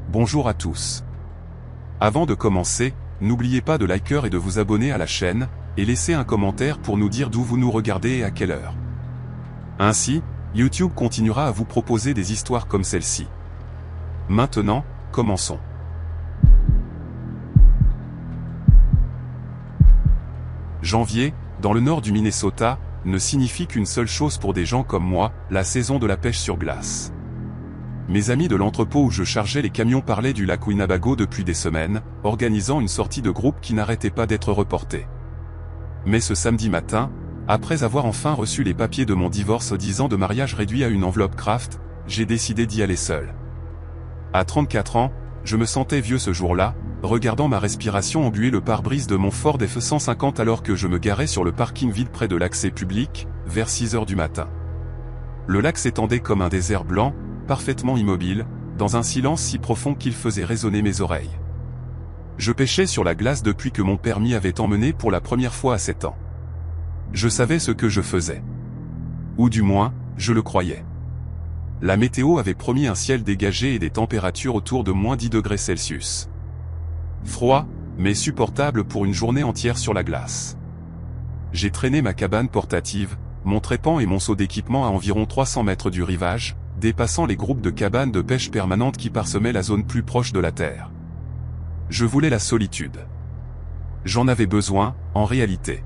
Bonjour à tous. Avant de commencer, n'oubliez pas de liker et de vous abonner à la chaîne, et laisser un commentaire pour nous dire d'où vous nous regardez et à quelle heure. Ainsi, YouTube continuera à vous proposer des histoires comme celle-ci. Maintenant, commençons. Janvier, dans le nord du Minnesota, ne signifie qu'une seule chose pour des gens comme moi, la saison de la pêche sur glace. Mes amis de l'entrepôt où je chargeais les camions parlaient du lac Winnebago depuis des semaines, organisant une sortie de groupe qui n'arrêtait pas d'être reportée. Mais ce samedi matin, après avoir enfin reçu les papiers de mon divorce 10 ans de mariage réduit à une enveloppe Kraft, j'ai décidé d'y aller seul. À 34 ans, je me sentais vieux ce jour-là, regardant ma respiration embuer le pare-brise de mon Ford F-150 alors que je me garais sur le parking vide près de l'accès public, vers 6 heures du matin. Le lac s'étendait comme un désert blanc, parfaitement immobile, dans un silence si profond qu'il faisait résonner mes oreilles. Je pêchais sur la glace depuis que mon permis avait emmené pour la première fois à 7 ans. Je savais ce que je faisais. Ou du moins, je le croyais. La météo avait promis un ciel dégagé et des températures autour de moins 10 degrés Celsius. Froid, mais supportable pour une journée entière sur la glace. J'ai traîné ma cabane portative, mon trépan et mon seau d'équipement à environ 300 mètres du rivage, dépassant les groupes de cabanes de pêche permanentes qui parsemaient la zone plus proche de la terre. Je voulais la solitude. J'en avais besoin, en réalité.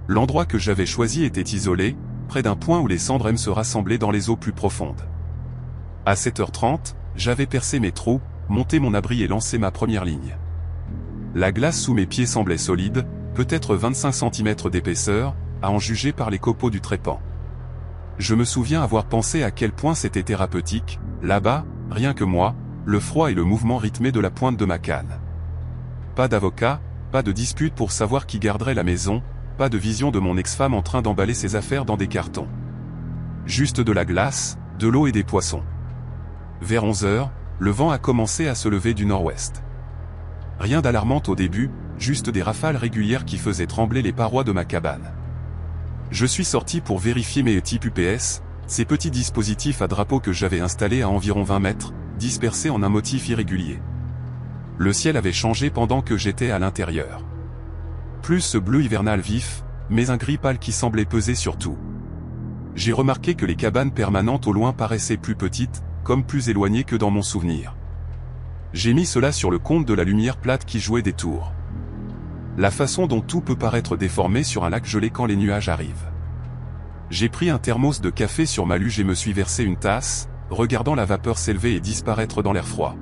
L'endroit que j'avais choisi était isolé, près d'un point où les cendres aiment se rassembler dans les eaux plus profondes. À 7h30, j'avais percé mes trous, monté mon abri et lancé ma première ligne. La glace sous mes pieds semblait solide, peut-être 25 cm d'épaisseur, à en juger par les copeaux du trépan. Je me souviens avoir pensé à quel point c'était thérapeutique, là-bas, rien que moi, le froid et le mouvement rythmé de la pointe de ma canne. Pas d'avocat, pas de dispute pour savoir qui garderait la maison, pas de vision de mon ex-femme en train d'emballer ses affaires dans des cartons. Juste de la glace, de l'eau et des poissons. Vers 11 heures, le vent a commencé à se lever du nord-ouest. Rien d'alarmant au début, juste des rafales régulières qui faisaient trembler les parois de ma cabane. Je suis sorti pour vérifier mes types UPS, ces petits dispositifs à drapeau que j'avais installés à environ 20 mètres, dispersés en un motif irrégulier. Le ciel avait changé pendant que j'étais à l'intérieur. Plus ce bleu hivernal vif, mais un gris pâle qui semblait peser sur tout. J'ai remarqué que les cabanes permanentes au loin paraissaient plus petites, comme plus éloignées que dans mon souvenir. J'ai mis cela sur le compte de la lumière plate qui jouait des tours. La façon dont tout peut paraître déformé sur un lac gelé quand les nuages arrivent. J'ai pris un thermos de café sur ma luge et me suis versé une tasse, regardant la vapeur s'élever et disparaître dans l'air froid.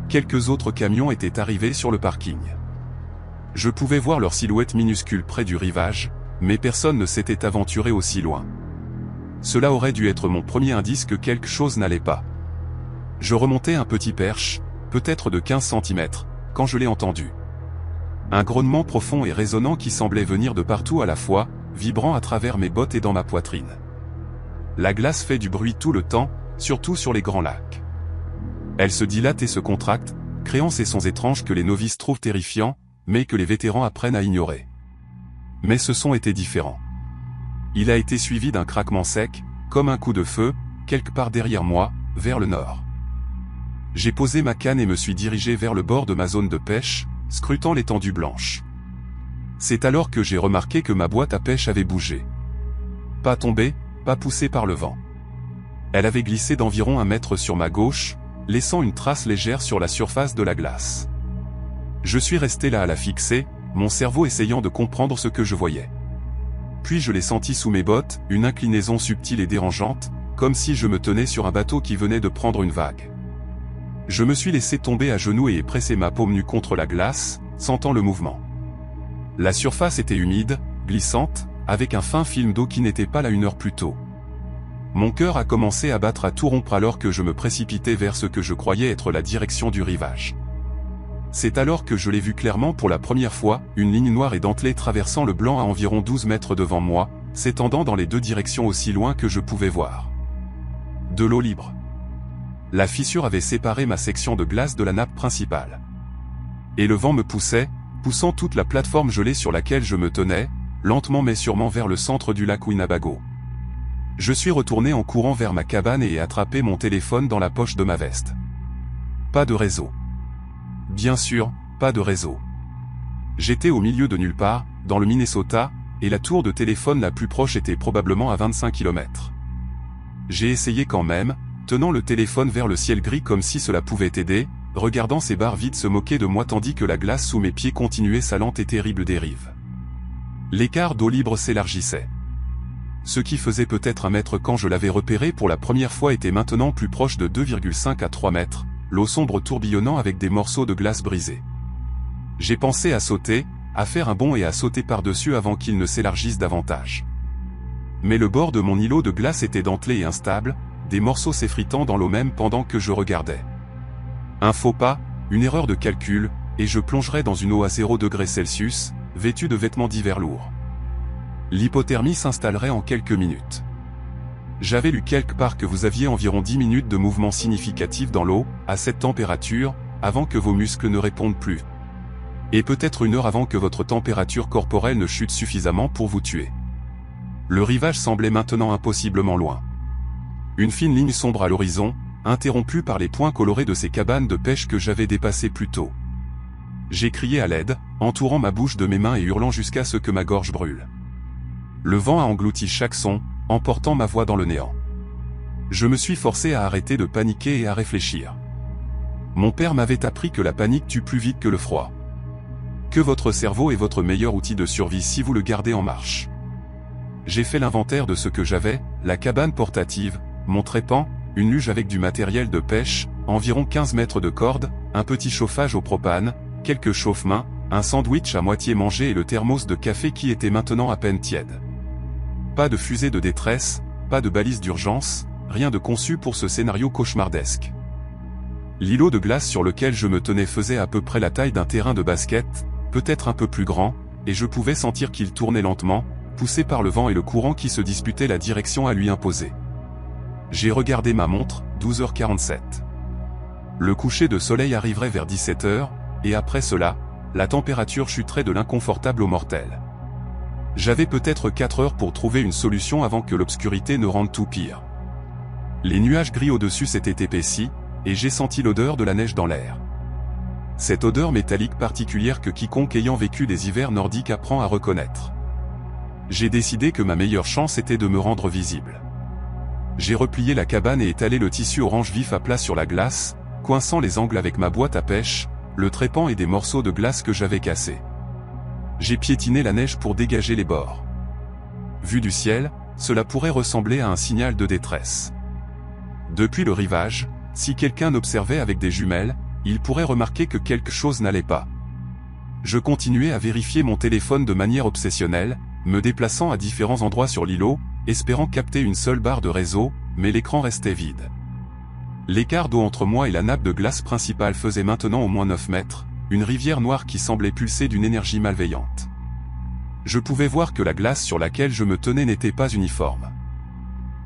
Quelques autres camions étaient arrivés sur le parking. Je pouvais voir leur silhouette minuscule près du rivage, mais personne ne s'était aventuré aussi loin. Cela aurait dû être mon premier indice que quelque chose n'allait pas. Je remontais un petit perche, peut-être de 15 cm, quand je l'ai entendu. Un grognement profond et résonnant qui semblait venir de partout à la fois, vibrant à travers mes bottes et dans ma poitrine. La glace fait du bruit tout le temps, surtout sur les grands lacs. Elle se dilate et se contracte, créant ces sons étranges que les novices trouvent terrifiants, mais que les vétérans apprennent à ignorer. Mais ce son était différent. Il a été suivi d'un craquement sec, comme un coup de feu, quelque part derrière moi, vers le nord. J'ai posé ma canne et me suis dirigé vers le bord de ma zone de pêche, scrutant l'étendue blanche. C'est alors que j'ai remarqué que ma boîte à pêche avait bougé. Pas tombée, pas poussée par le vent. Elle avait glissé d'environ 1 mètre sur ma gauche, laissant une trace légère sur la surface de la glace. Je suis resté là à la fixer, mon cerveau essayant de comprendre ce que je voyais. Puis je l'ai senti sous mes bottes, une inclinaison subtile et dérangeante, comme si je me tenais sur un bateau qui venait de prendre une vague. Je me suis laissé tomber à genoux et ai pressé ma paume nue contre la glace, sentant le mouvement. La surface était humide, glissante, avec un fin film d'eau qui n'était pas là 1 heure plus tôt. Mon cœur a commencé à battre à tout rompre alors que je me précipitais vers ce que je croyais être la direction du rivage. C'est alors que je l'ai vu clairement pour la première fois, une ligne noire et dentelée traversant le blanc à environ 12 mètres devant moi, s'étendant dans les deux directions aussi loin que je pouvais voir. De l'eau libre. La fissure avait séparé ma section de glace de la nappe principale. Et le vent me poussait, poussant toute la plateforme gelée sur laquelle je me tenais, lentement mais sûrement vers le centre du lac Winnebago. Je suis retourné en courant vers ma cabane et ai attrapé mon téléphone dans la poche de ma veste. Pas de réseau. Bien sûr, pas de réseau. J'étais au milieu de nulle part, dans le Minnesota, et la tour de téléphone la plus proche était probablement à 25 km. J'ai essayé quand même, tenant le téléphone vers le ciel gris comme si cela pouvait aider, regardant ces barres vides se moquer de moi tandis que la glace sous mes pieds continuait sa lente et terrible dérive. L'écart d'eau libre s'élargissait. Ce qui faisait peut-être 1 mètre quand je l'avais repéré pour la première fois était maintenant plus proche de 2,5 à 3 mètres, l'eau sombre tourbillonnant avec des morceaux de glace brisés. J'ai pensé à sauter, à faire un bond et à sauter par-dessus avant qu'il ne s'élargisse davantage. Mais le bord de mon îlot de glace était dentelé et instable, des morceaux s'effritant dans l'eau même pendant que je regardais. Un faux pas, une erreur de calcul, et je plongerais dans une eau à 0 degrés Celsius, vêtue de vêtements d'hiver lourds. L'hypothermie s'installerait en quelques minutes. J'avais lu quelque part que vous aviez environ 10 minutes de mouvement significatif dans l'eau, à cette température, avant que vos muscles ne répondent plus. Et peut-être 1 heure avant que votre température corporelle ne chute suffisamment pour vous tuer. Le rivage semblait maintenant impossiblement loin. Une fine ligne sombre à l'horizon, interrompue par les points colorés de ces cabanes de pêche que j'avais dépassées plus tôt. J'ai crié à l'aide, entourant ma bouche de mes mains et hurlant jusqu'à ce que ma gorge brûle. Le vent a englouti chaque son, emportant ma voix dans le néant. Je me suis forcé à arrêter de paniquer et à réfléchir. Mon père m'avait appris que la panique tue plus vite que le froid. Que votre cerveau est votre meilleur outil de survie si vous le gardez en marche. J'ai fait l'inventaire de ce que j'avais, la cabane portative, mon trépan, une luge avec du matériel de pêche, environ 15 mètres de corde, un petit chauffage au propane, quelques chauffe-mains, un sandwich à moitié mangé et le thermos de café qui était maintenant à peine tiède. Pas de fusée de détresse, pas de balise d'urgence, rien de conçu pour ce scénario cauchemardesque. L'îlot de glace sur lequel je me tenais faisait à peu près la taille d'un terrain de basket, peut-être un peu plus grand, et je pouvais sentir qu'il tournait lentement, poussé par le vent et le courant qui se disputaient la direction à lui imposer. J'ai regardé ma montre, 12h47. Le coucher de soleil arriverait vers 17h, et après cela, la température chuterait de l'inconfortable au mortel. J'avais peut-être 4 heures pour trouver une solution avant que l'obscurité ne rende tout pire. Les nuages gris au-dessus s'étaient épaissis, et j'ai senti l'odeur de la neige dans l'air. Cette odeur métallique particulière que quiconque ayant vécu des hivers nordiques apprend à reconnaître. J'ai décidé que ma meilleure chance était de me rendre visible. J'ai replié la cabane et étalé le tissu orange vif à plat sur la glace, coinçant les angles avec ma boîte à pêche, le trépan et des morceaux de glace que j'avais cassés. J'ai piétiné la neige pour dégager les bords. Vu du ciel, cela pourrait ressembler à un signal de détresse. Depuis le rivage, si quelqu'un observait avec des jumelles, il pourrait remarquer que quelque chose n'allait pas. Je continuais à vérifier mon téléphone de manière obsessionnelle, me déplaçant à différents endroits sur l'îlot, espérant capter une seule barre de réseau, mais l'écran restait vide. L'écart d'eau entre moi et la nappe de glace principale faisait maintenant au moins 9 mètres, une rivière noire qui semblait pulser d'une énergie malveillante. Je pouvais voir que la glace sur laquelle je me tenais n'était pas uniforme.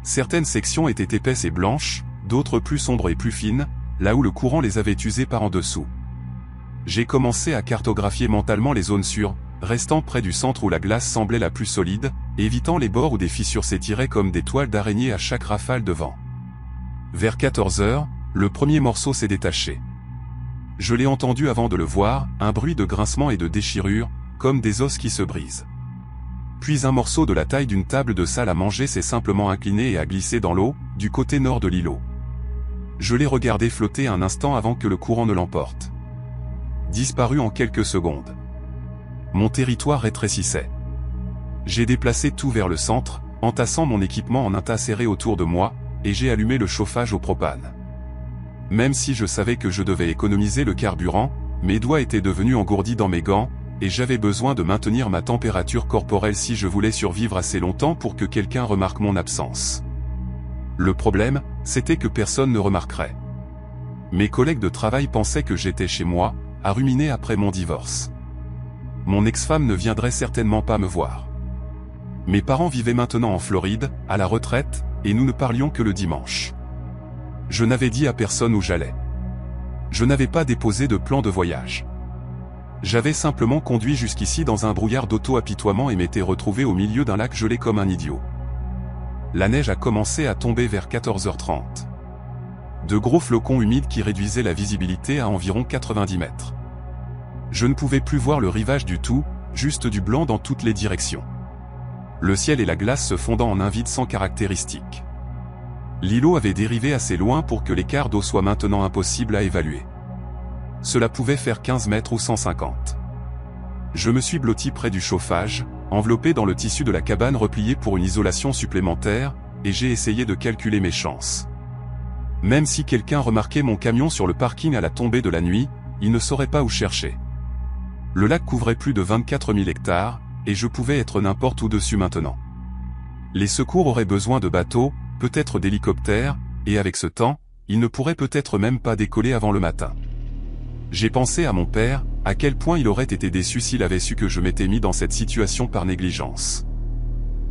Certaines sections étaient épaisses et blanches, d'autres plus sombres et plus fines, là où le courant les avait usées par en dessous. J'ai commencé à cartographier mentalement les zones sûres, restant près du centre où la glace semblait la plus solide, évitant les bords où des fissures s'étiraient comme des toiles d'araignée à chaque rafale de vent. Vers 14 heures, le premier morceau s'est détaché. Je l'ai entendu avant de le voir, un bruit de grincement et de déchirure, comme des os qui se brisent. Puis un morceau de la taille d'une table de salle à manger s'est simplement incliné et a glissé dans l'eau, du côté nord de l'îlot. Je l'ai regardé flotter un instant avant que le courant ne l'emporte. Disparu en quelques secondes. Mon territoire rétrécissait. J'ai déplacé tout vers le centre, entassant mon équipement en un tas serré autour de moi, et j'ai allumé le chauffage au propane. Même si je savais que je devais économiser le carburant, mes doigts étaient devenus engourdis dans mes gants, et j'avais besoin de maintenir ma température corporelle si je voulais survivre assez longtemps pour que quelqu'un remarque mon absence. Le problème, c'était que personne ne remarquerait. Mes collègues de travail pensaient que j'étais chez moi, à ruminer après mon divorce. Mon ex-femme ne viendrait certainement pas me voir. Mes parents vivaient maintenant en Floride, à la retraite, et nous ne parlions que le dimanche. Je n'avais dit à personne où j'allais. Je n'avais pas déposé de plan de voyage. J'avais simplement conduit jusqu'ici dans un brouillard d'auto-apitoiement et m'étais retrouvé au milieu d'un lac gelé comme un idiot. La neige a commencé à tomber vers 14h30. De gros flocons humides qui réduisaient la visibilité à environ 90 mètres. Je ne pouvais plus voir le rivage du tout, juste du blanc dans toutes les directions. Le ciel et la glace se fondant en un vide sans caractéristique. L'îlot avait dérivé assez loin pour que l'écart d'eau soit maintenant impossible à évaluer. Cela pouvait faire 15 mètres ou 150. Je me suis blotti près du chauffage, enveloppé dans le tissu de la cabane repliée pour une isolation supplémentaire, et j'ai essayé de calculer mes chances. Même si quelqu'un remarquait mon camion sur le parking à la tombée de la nuit, il ne saurait pas où chercher. Le lac couvrait plus de 24 000 hectares, et je pouvais être n'importe où dessus maintenant. Les secours auraient besoin de bateaux, peut-être d'hélicoptères, et avec ce temps, ils ne pourraient peut-être même pas décoller avant le matin. J'ai pensé à mon père, à quel point il aurait été déçu s'il avait su que je m'étais mis dans cette situation par négligence.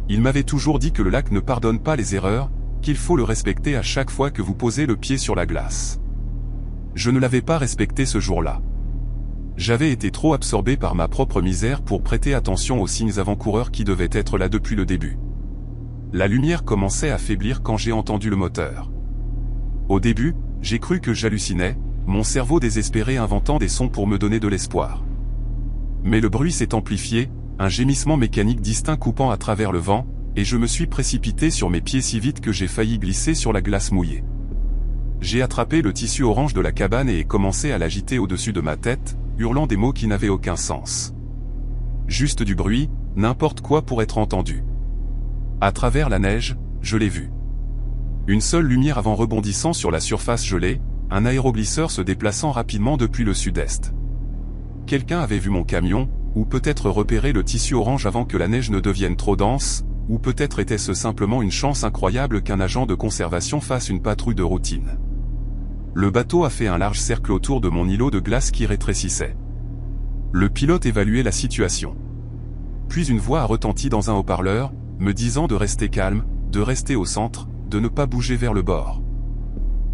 Il m'avait toujours dit que le lac ne pardonne pas les erreurs, qu'il faut le respecter à chaque fois que vous posez le pied sur la glace. Je ne l'avais pas respecté ce jour-là. J'avais été trop absorbé par ma propre misère pour prêter attention aux signes avant-coureurs qui devaient être là depuis le début. La lumière commençait à faiblir quand j'ai entendu le moteur. Au début, j'ai cru que j'hallucinais, mon cerveau désespéré inventant des sons pour me donner de l'espoir. Mais le bruit s'est amplifié, un gémissement mécanique distinct coupant à travers le vent, et je me suis précipité sur mes pieds si vite que j'ai failli glisser sur la glace mouillée. J'ai attrapé le tissu orange de la cabane et ai commencé à l'agiter au-dessus de ma tête, hurlant des mots qui n'avaient aucun sens. Juste du bruit, n'importe quoi pour être entendu. À travers la neige, je l'ai vu. Une seule lumière avant rebondissant sur la surface gelée, un aéroglisseur se déplaçant rapidement depuis le sud-est. Quelqu'un avait vu mon camion, ou peut-être repéré le tissu orange avant que la neige ne devienne trop dense, ou peut-être était-ce simplement une chance incroyable qu'un agent de conservation fasse une patrouille de routine. Le bateau a fait un large cercle autour de mon îlot de glace qui rétrécissait. Le pilote évaluait la situation. Puis une voix a retenti dans un haut-parleur, me disant de rester calme, de rester au centre, de ne pas bouger vers le bord.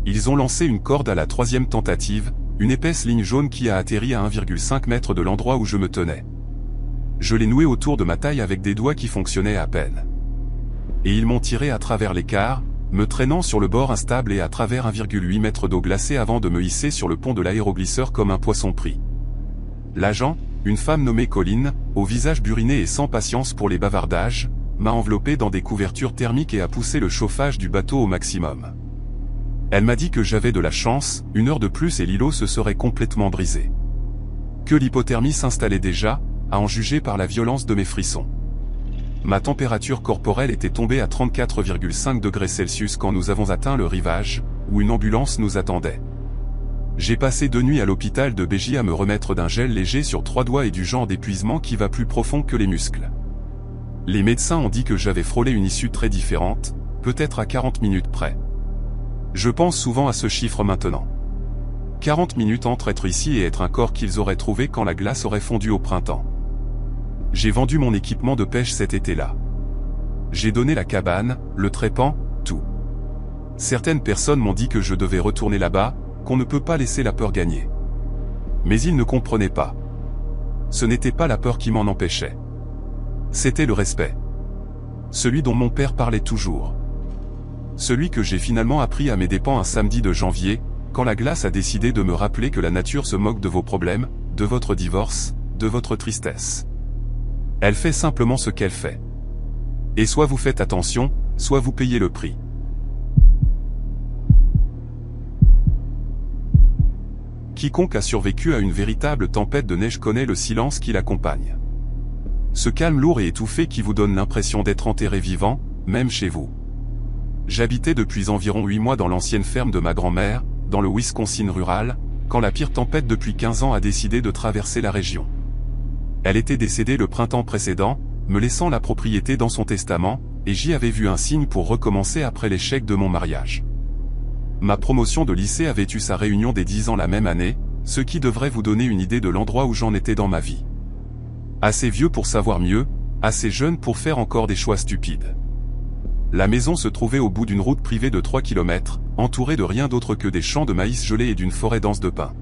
Ils ont lancé une corde à la troisième tentative, une épaisse ligne jaune qui a atterri à 1,5 mètre de l'endroit où je me tenais. Je l'ai nouée autour de ma taille avec des doigts qui fonctionnaient à peine. Et ils m'ont tiré à travers l'écart, me traînant sur le bord instable et à travers 1,8 mètre d'eau glacée avant de me hisser sur le pont de l'aéroglisseur comme un poisson pris. L'agent, une femme nommée Colline, au visage buriné et sans patience pour les bavardages, m'a enveloppé dans des couvertures thermiques et a poussé le chauffage du bateau au maximum. Elle m'a dit que j'avais de la chance, 1 heure de plus et l'îlot se serait complètement brisé. Que l'hypothermie s'installait déjà, à en juger par la violence de mes frissons. Ma température corporelle était tombée à 34,5 degrés Celsius quand nous avons atteint le rivage, où une ambulance nous attendait. J'ai passé 2 nuits à l'hôpital de Béji à me remettre d'un gel léger sur 3 doigts et du genre d'épuisement qui va plus profond que les muscles. Les médecins ont dit que j'avais frôlé une issue très différente, peut-être à 40 minutes près. Je pense souvent à ce chiffre maintenant. 40 minutes entre être ici et être un corps qu'ils auraient trouvé quand la glace aurait fondu au printemps. J'ai vendu mon équipement de pêche cet été-là. J'ai donné la cabane, le trépan, tout. Certaines personnes m'ont dit que je devais retourner là-bas, qu'on ne peut pas laisser la peur gagner. Mais ils ne comprenaient pas. Ce n'était pas la peur qui m'en empêchait. C'était le respect. Celui dont mon père parlait toujours. Celui que j'ai finalement appris à mes dépens un samedi de janvier, quand la glace a décidé de me rappeler que la nature se moque de vos problèmes, de votre divorce, de votre tristesse. Elle fait simplement ce qu'elle fait. Et soit vous faites attention, soit vous payez le prix. Quiconque a survécu à une véritable tempête de neige connaît le silence qui l'accompagne. Ce calme lourd et étouffé qui vous donne l'impression d'être enterré vivant, même chez vous. J'habitais depuis environ 8 mois dans l'ancienne ferme de ma grand-mère, dans le Wisconsin rural, quand la pire tempête depuis 15 ans a décidé de traverser la région. Elle était décédée le printemps précédent, me laissant la propriété dans son testament, et j'y avais vu un signe pour recommencer après l'échec de mon mariage. Ma promotion de lycée avait eu sa réunion des 10 ans la même année, ce qui devrait vous donner une idée de l'endroit où j'en étais dans ma vie. Assez vieux pour savoir mieux, assez jeune pour faire encore des choix stupides. La maison se trouvait au bout d'une route privée de 3 km, entourée de rien d'autre que des champs de maïs gelés et d'une forêt dense de pins.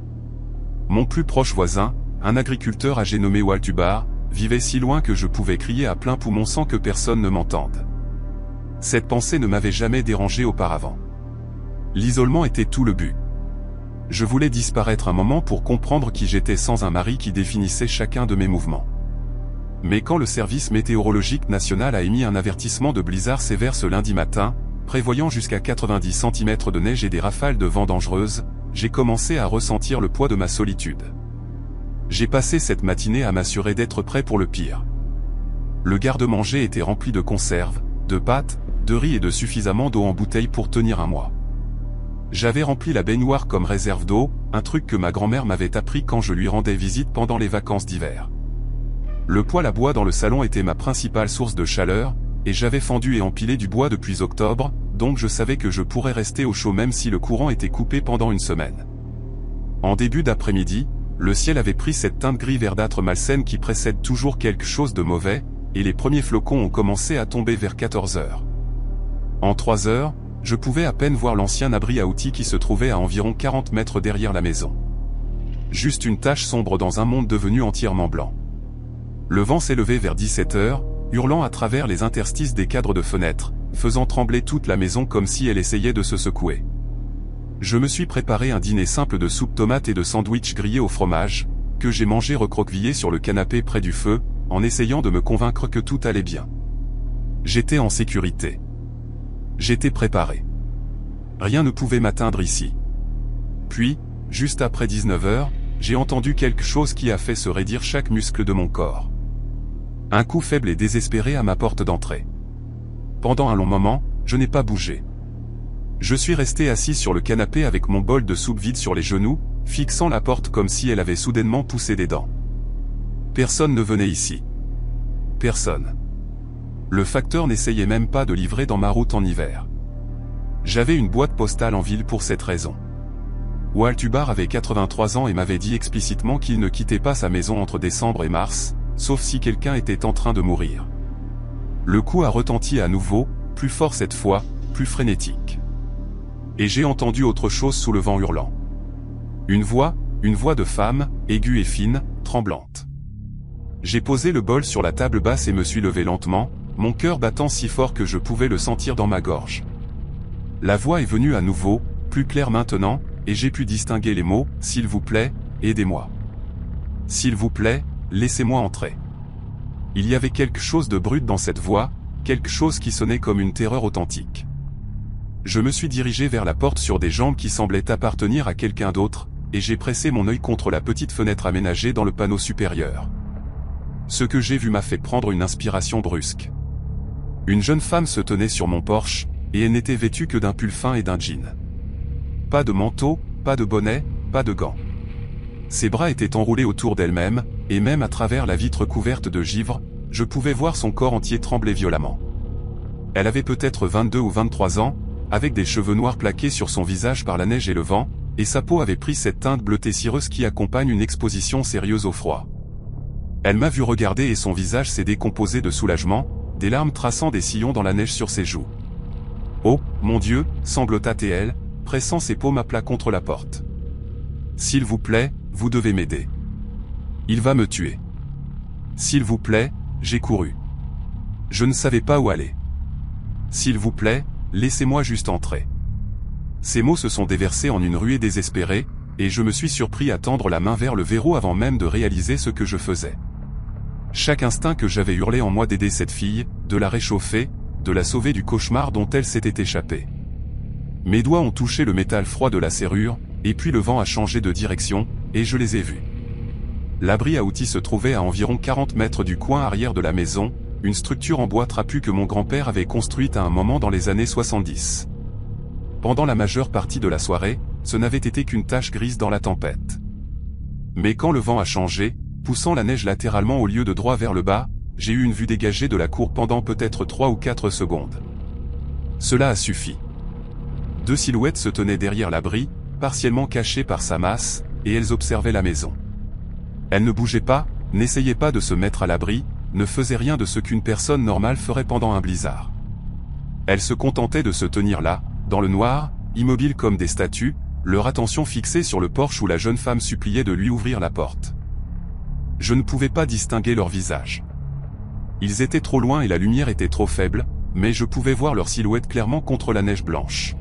Mon plus proche voisin, un agriculteur âgé nommé Waltubar, vivait si loin que je pouvais crier à plein poumon sans que personne ne m'entende. Cette pensée ne m'avait jamais dérangé auparavant. L'isolement était tout le but. Je voulais disparaître un moment pour comprendre qui j'étais sans un mari qui définissait chacun de mes mouvements. Mais quand le service météorologique national a émis un avertissement de blizzard sévère ce lundi matin, prévoyant jusqu'à 90 cm de neige et des rafales de vent dangereuses, j'ai commencé à ressentir le poids de ma solitude. J'ai passé cette matinée à m'assurer d'être prêt pour le pire. Le garde-manger était rempli de conserves, de pâtes, de riz et de suffisamment d'eau en bouteille pour tenir un mois. J'avais rempli la baignoire comme réserve d'eau, un truc que ma grand-mère m'avait appris quand je lui rendais visite pendant les vacances d'hiver. Le poêle à bois dans le salon était ma principale source de chaleur, et j'avais fendu et empilé du bois depuis octobre, donc je savais que je pourrais rester au chaud même si le courant était coupé pendant une semaine. En début d'après-midi, le ciel avait pris cette teinte gris verdâtre malsaine qui précède toujours quelque chose de mauvais, et les premiers flocons ont commencé à tomber vers 14 heures. En 3 heures, je pouvais à peine voir l'ancien abri à outils qui se trouvait à environ 40 mètres derrière la maison. Juste une tache sombre dans un monde devenu entièrement blanc. Le vent s'élevait vers 17 heures, hurlant à travers les interstices des cadres de fenêtres, faisant trembler toute la maison comme si elle essayait de se secouer. Je me suis préparé un dîner simple de soupe tomate et de sandwich grillé au fromage, que j'ai mangé recroquevillé sur le canapé près du feu, en essayant de me convaincre que tout allait bien. J'étais en sécurité. J'étais préparé. Rien ne pouvait m'atteindre ici. Puis, juste après 19 heures, j'ai entendu quelque chose qui a fait se raidir chaque muscle de mon corps. Un coup faible et désespéré à ma porte d'entrée. Pendant un long moment, je n'ai pas bougé. Je suis resté assis sur le canapé avec mon bol de soupe vide sur les genoux, fixant la porte comme si elle avait soudainement poussé des dents. Personne ne venait ici. Personne. Le facteur n'essayait même pas de livrer dans ma route en hiver. J'avais une boîte postale en ville pour cette raison. Walt Hubbard avait 83 ans et m'avait dit explicitement qu'il ne quittait pas sa maison entre décembre et mars, sauf si quelqu'un était en train de mourir. Le coup a retenti à nouveau, plus fort cette fois, plus frénétique. Et j'ai entendu autre chose sous le vent hurlant. Une voix de femme, aiguë et fine, tremblante. J'ai posé le bol sur la table basse et me suis levé lentement, mon cœur battant si fort que je pouvais le sentir dans ma gorge. La voix est venue à nouveau, plus claire maintenant, et j'ai pu distinguer les mots « S'il vous plaît, aidez-moi. S'il vous plaît, laissez-moi entrer ». Il y avait quelque chose de brut dans cette voix, quelque chose qui sonnait comme une terreur authentique. Je me suis dirigé vers la porte sur des jambes qui semblaient appartenir à quelqu'un d'autre, et j'ai pressé mon œil contre la petite fenêtre aménagée dans le panneau supérieur. Ce que j'ai vu m'a fait prendre une inspiration brusque. Une jeune femme se tenait sur mon porche, et elle n'était vêtue que d'un pull fin et d'un jean. Pas de manteau, pas de bonnet, pas de gants. Ses bras étaient enroulés autour d'elle-même, et même à travers la vitre couverte de givre, je pouvais voir son corps entier trembler violemment. Elle avait peut-être 22 ou 23 ans, avec des cheveux noirs plaqués sur son visage par la neige et le vent, et sa peau avait pris cette teinte bleutée cireuse qui accompagne une exposition sérieuse au froid. Elle m'a vu regarder et son visage s'est décomposé de soulagement, des larmes traçant des sillons dans la neige sur ses joues. « Oh, mon Dieu !» sanglota-t-elle, pressant ses paumes à plat contre la porte. « S'il vous plaît, vous devez m'aider. Il va me tuer. S'il vous plaît, j'ai couru. Je ne savais pas où aller. S'il vous plaît, laissez-moi juste entrer. » Ces mots se sont déversés en une ruée désespérée, et je me suis surpris à tendre la main vers le verrou avant même de réaliser ce que je faisais. Chaque instinct que j'avais hurlé en moi d'aider cette fille, de la réchauffer, de la sauver du cauchemar dont elle s'était échappée. Mes doigts ont touché le métal froid de la serrure, et puis le vent a changé de direction, et je les ai vus. L'abri à outils se trouvait à environ 40 mètres du coin arrière de la maison, une structure en bois trapu que mon grand-père avait construite à un moment dans les années 70. Pendant la majeure partie de la soirée, ce n'avait été qu'une tache grise dans la tempête. Mais quand le vent a changé, poussant la neige latéralement au lieu de droit vers le bas, j'ai eu une vue dégagée de la cour pendant peut-être 3 ou 4 secondes. Cela a suffi. 2 silhouettes se tenaient derrière l'abri, partiellement cachées par sa masse, et elles observaient la maison. Elles ne bougeaient pas, n'essayaient pas de se mettre à l'abri, ne faisaient rien de ce qu'une personne normale ferait pendant un blizzard. Elles se contentaient de se tenir là, dans le noir, immobiles comme des statues, leur attention fixée sur le porche où la jeune femme suppliait de lui ouvrir la porte. Je ne pouvais pas distinguer leur visage. Ils étaient trop loin et la lumière était trop faible, mais je pouvais voir leur silhouette clairement contre la neige blanche.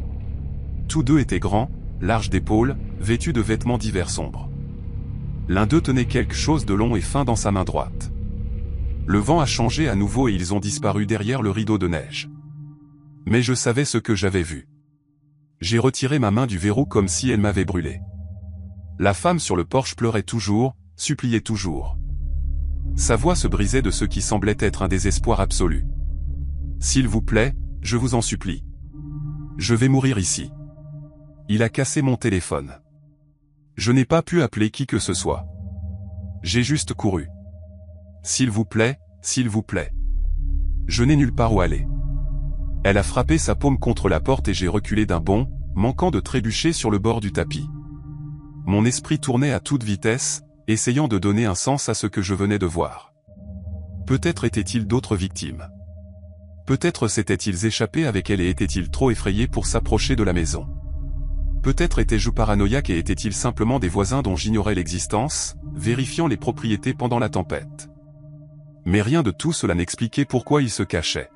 Tous deux étaient grands, larges d'épaules, vêtus de vêtements d'hiver sombres. L'un d'eux tenait quelque chose de long et fin dans sa main droite. Le vent a changé à nouveau et ils ont disparu derrière le rideau de neige. Mais je savais ce que j'avais vu. J'ai retiré ma main du verrou comme si elle m'avait brûlé. La femme sur le porche pleurait toujours, suppliait toujours. Sa voix se brisait de ce qui semblait être un désespoir absolu. « S'il vous plaît, je vous en supplie. Je vais mourir ici. » Il a cassé mon téléphone. Je n'ai pas pu appeler qui que ce soit. J'ai juste couru. « S'il vous plaît, s'il vous plaît. » Je n'ai nulle part où aller. Elle a frappé sa paume contre la porte et j'ai reculé d'un bond, manquant de trébucher sur le bord du tapis. Mon esprit tournait à toute vitesse, essayant de donner un sens à ce que je venais de voir. Peut-être étaient-ils d'autres victimes. Peut-être s'étaient-ils échappés avec elle et étaient-ils trop effrayés pour s'approcher de la maison. Peut-être étais-je paranoïaque et étaient-ils simplement des voisins dont j'ignorais l'existence, vérifiant les propriétés pendant la tempête. Mais rien de tout cela n'expliquait pourquoi ils se cachaient.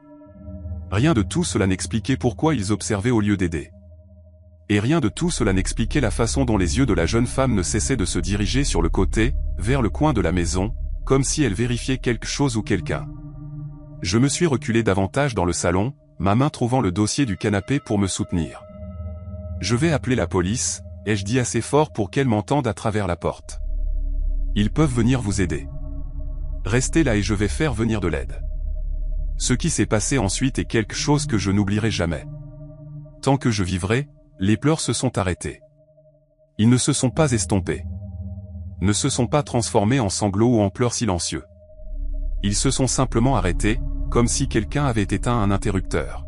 Rien de tout cela n'expliquait pourquoi ils observaient au lieu d'aider. Et rien de tout cela n'expliquait la façon dont les yeux de la jeune femme ne cessaient de se diriger sur le côté, vers le coin de la maison, comme si elle vérifiait quelque chose ou quelqu'un. Je me suis reculé davantage dans le salon, ma main trouvant le dossier du canapé pour me soutenir. « Je vais appeler la police », ai-je dit assez fort pour qu'elle m'entende à travers la porte. « Ils peuvent venir vous aider. Restez là et je vais faire venir de l'aide. » Ce qui s'est passé ensuite est quelque chose que je n'oublierai jamais. Tant que je vivrai, les pleurs se sont arrêtés. Ils ne se sont pas estompés. Ne se sont pas transformés en sanglots ou en pleurs silencieux. Ils se sont simplement arrêtés, comme si quelqu'un avait éteint un interrupteur.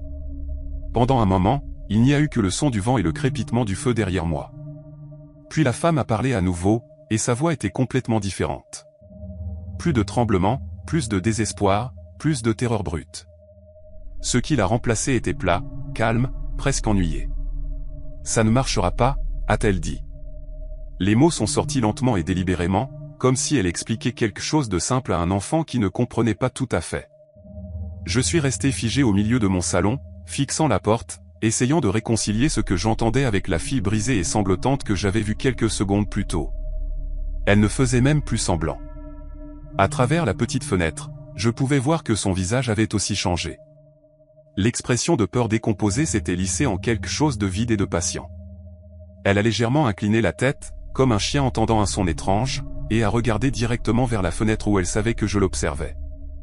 Pendant un moment, il n'y a eu que le son du vent et le crépitement du feu derrière moi. Puis la femme a parlé à nouveau, et sa voix était complètement différente. Plus de tremblement, plus de désespoir, plus de terreur brute. Ce qui l'a remplacé était plat, calme, presque ennuyé. « Ça ne marchera pas », a-t-elle dit. Les mots sont sortis lentement et délibérément, comme si elle expliquait quelque chose de simple à un enfant qui ne comprenait pas tout à fait. Je suis resté figé au milieu de mon salon, fixant la porte, essayant de réconcilier ce que j'entendais avec la fille brisée et sanglotante que j'avais vue quelques secondes plus tôt. Elle ne faisait même plus semblant. À travers la petite fenêtre, je pouvais voir que son visage avait aussi changé. L'expression de peur décomposée s'était lissée en quelque chose de vide et de patient. Elle a légèrement incliné la tête, comme un chien entendant un son étrange, et a regardé directement vers la fenêtre où elle savait que je l'observais.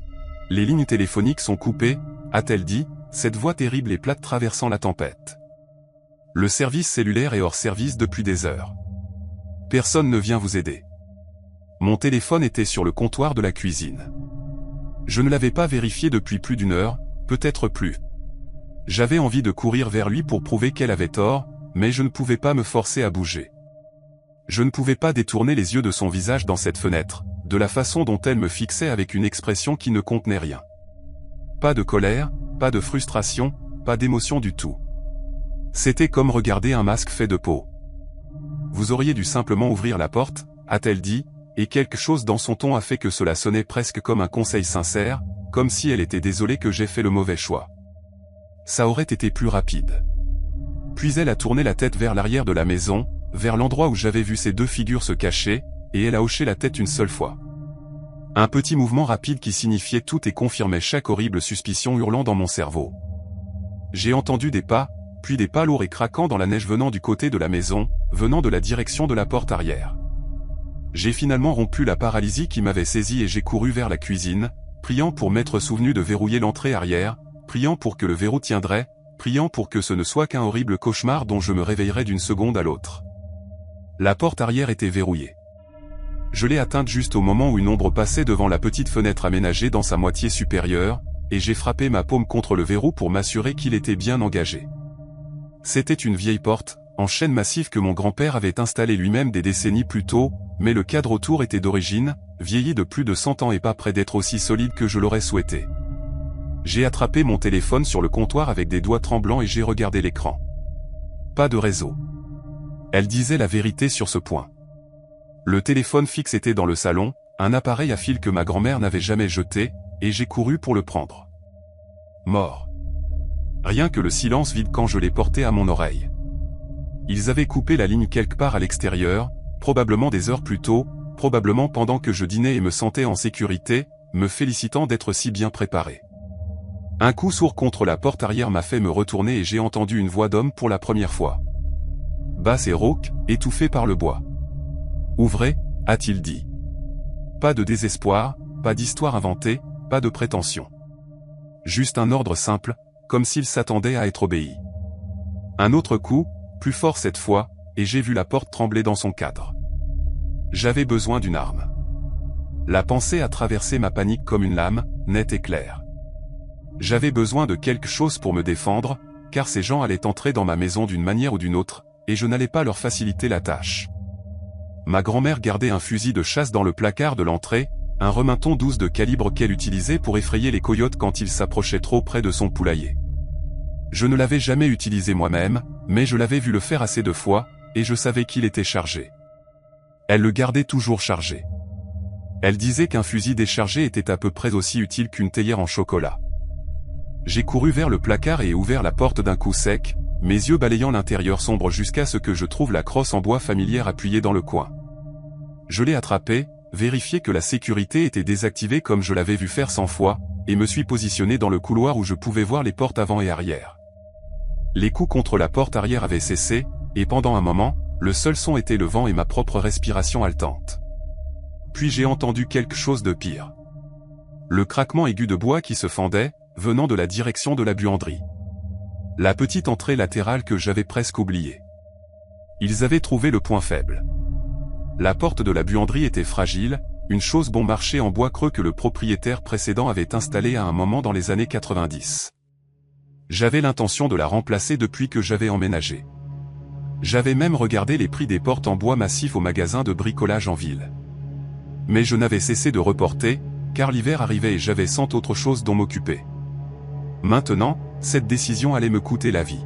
« Les lignes téléphoniques sont coupées », a-t-elle dit, cette voix terrible et plate traversant la tempête. « Le service cellulaire est hors service depuis des heures. Personne ne vient vous aider. » Mon téléphone était sur le comptoir de la cuisine. Je ne l'avais pas vérifié depuis plus d'une heure, peut-être plus. J'avais envie de courir vers lui pour prouver qu'elle avait tort, mais je ne pouvais pas me forcer à bouger. Je ne pouvais pas détourner les yeux de son visage dans cette fenêtre, de la façon dont elle me fixait avec une expression qui ne contenait rien. Pas de colère, pas de frustration, pas d'émotion du tout. C'était comme regarder un masque fait de peau. « Vous auriez dû simplement ouvrir la porte », a-t-elle dit, et quelque chose dans son ton a fait que cela sonnait presque comme un conseil sincère, comme si elle était désolée que j'ai fait le mauvais choix. Ça aurait été plus rapide. Puis elle a tourné la tête vers l'arrière de la maison, vers l'endroit où j'avais vu ces deux figures se cacher, et elle a hoché la tête une seule fois. Un petit mouvement rapide qui signifiait tout et confirmait chaque horrible suspicion hurlant dans mon cerveau. J'ai entendu des pas, puis des pas lourds et craquants dans la neige venant du côté de la maison, venant de la direction de la porte arrière. J'ai finalement rompu la paralysie qui m'avait saisi et j'ai couru vers la cuisine, priant pour m'être souvenu de verrouiller l'entrée arrière, priant pour que le verrou tiendrait, priant pour que ce ne soit qu'un horrible cauchemar dont je me réveillerais d'une seconde à l'autre. La porte arrière était verrouillée. Je l'ai atteinte juste au moment où une ombre passait devant la petite fenêtre aménagée dans sa moitié supérieure, et j'ai frappé ma paume contre le verrou pour m'assurer qu'il était bien engagé. C'était une vieille porte, en chêne massif que mon grand-père avait installée lui-même des décennies plus tôt, mais le cadre autour était d'origine, vieilli de plus de 100 ans et pas près d'être aussi solide que je l'aurais souhaité. J'ai attrapé mon téléphone sur le comptoir avec des doigts tremblants et j'ai regardé l'écran. Pas de réseau. Elle disait la vérité sur ce point. Le téléphone fixe était dans le salon, un appareil à fil que ma grand-mère n'avait jamais jeté, et j'ai couru pour le prendre. Mort. Rien que le silence vide quand je l'ai porté à mon oreille. Ils avaient coupé la ligne quelque part à l'extérieur, probablement des heures plus tôt, probablement pendant que je dînais et me sentais en sécurité, me félicitant d'être si bien préparé. Un coup sourd contre la porte arrière m'a fait me retourner et j'ai entendu une voix d'homme pour la première fois. Basse et rauque, étouffée par le bois. « Ouvrez », a-t-il dit. Pas de désespoir, pas d'histoire inventée, pas de prétention. Juste un ordre simple, comme s'il s'attendait à être obéi. Un autre coup, plus fort cette fois, et j'ai vu la porte trembler dans son cadre. J'avais besoin d'une arme. La pensée a traversé ma panique comme une lame, nette et claire. J'avais besoin de quelque chose pour me défendre, car ces gens allaient entrer dans ma maison d'une manière ou d'une autre, et je n'allais pas leur faciliter la tâche. Ma grand-mère gardait un fusil de chasse dans le placard de l'entrée, un Remington 12 de calibre qu'elle utilisait pour effrayer les coyotes quand ils s'approchaient trop près de son poulailler. Je ne l'avais jamais utilisé moi-même, mais je l'avais vu le faire assez de fois, et je savais qu'il était chargé. Elle le gardait toujours chargé. Elle disait qu'un fusil déchargé était à peu près aussi utile qu'une théière en chocolat. J'ai couru vers le placard et ouvert la porte d'un coup sec, mes yeux balayant l'intérieur sombre jusqu'à ce que je trouve la crosse en bois familière appuyée dans le coin. Je l'ai attrapée, vérifié que la sécurité était désactivée comme je l'avais vu faire 100 fois, et me suis positionné dans le couloir où je pouvais voir les portes avant et arrière. Les coups contre la porte arrière avaient cessé, et pendant un moment, le seul son était le vent et ma propre respiration haletante. Puis j'ai entendu quelque chose de pire. Le craquement aigu de bois qui se fendait, venant de la direction de la buanderie. La petite entrée latérale que j'avais presque oubliée. Ils avaient trouvé le point faible. La porte de la buanderie était fragile, une chose bon marché en bois creux que le propriétaire précédent avait installée à un moment dans les années 90. J'avais l'intention de la remplacer depuis que j'avais emménagé. J'avais même regardé les prix des portes en bois massif au magasin de bricolage en ville. Mais je n'avais cessé de reporter, car l'hiver arrivait et j'avais 100 autres choses dont m'occuper. Maintenant, cette décision allait me coûter la vie.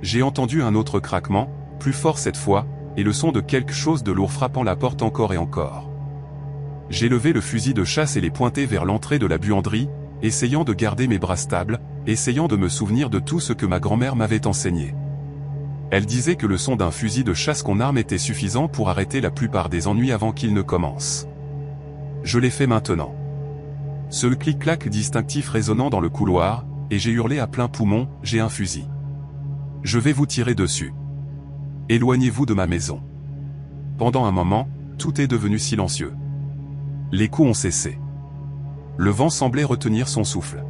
J'ai entendu un autre craquement, plus fort cette fois, et le son de quelque chose de lourd frappant la porte encore et encore. J'ai levé le fusil de chasse et l'ai pointé vers l'entrée de la buanderie, essayant de garder mes bras stables, essayant de me souvenir de tout ce que ma grand-mère m'avait enseigné. Elle disait que le son d'un fusil de chasse qu'on arme était suffisant pour arrêter la plupart des ennuis avant qu'ils ne commencent. Je l'ai fait maintenant. Ce clic-clac distinctif résonnant dans le couloir, et j'ai hurlé à plein poumon, « J'ai un fusil. Je vais vous tirer dessus. Éloignez-vous de ma maison. » Pendant un moment, tout est devenu silencieux. Les coups ont cessé. Le vent semblait retenir son souffle.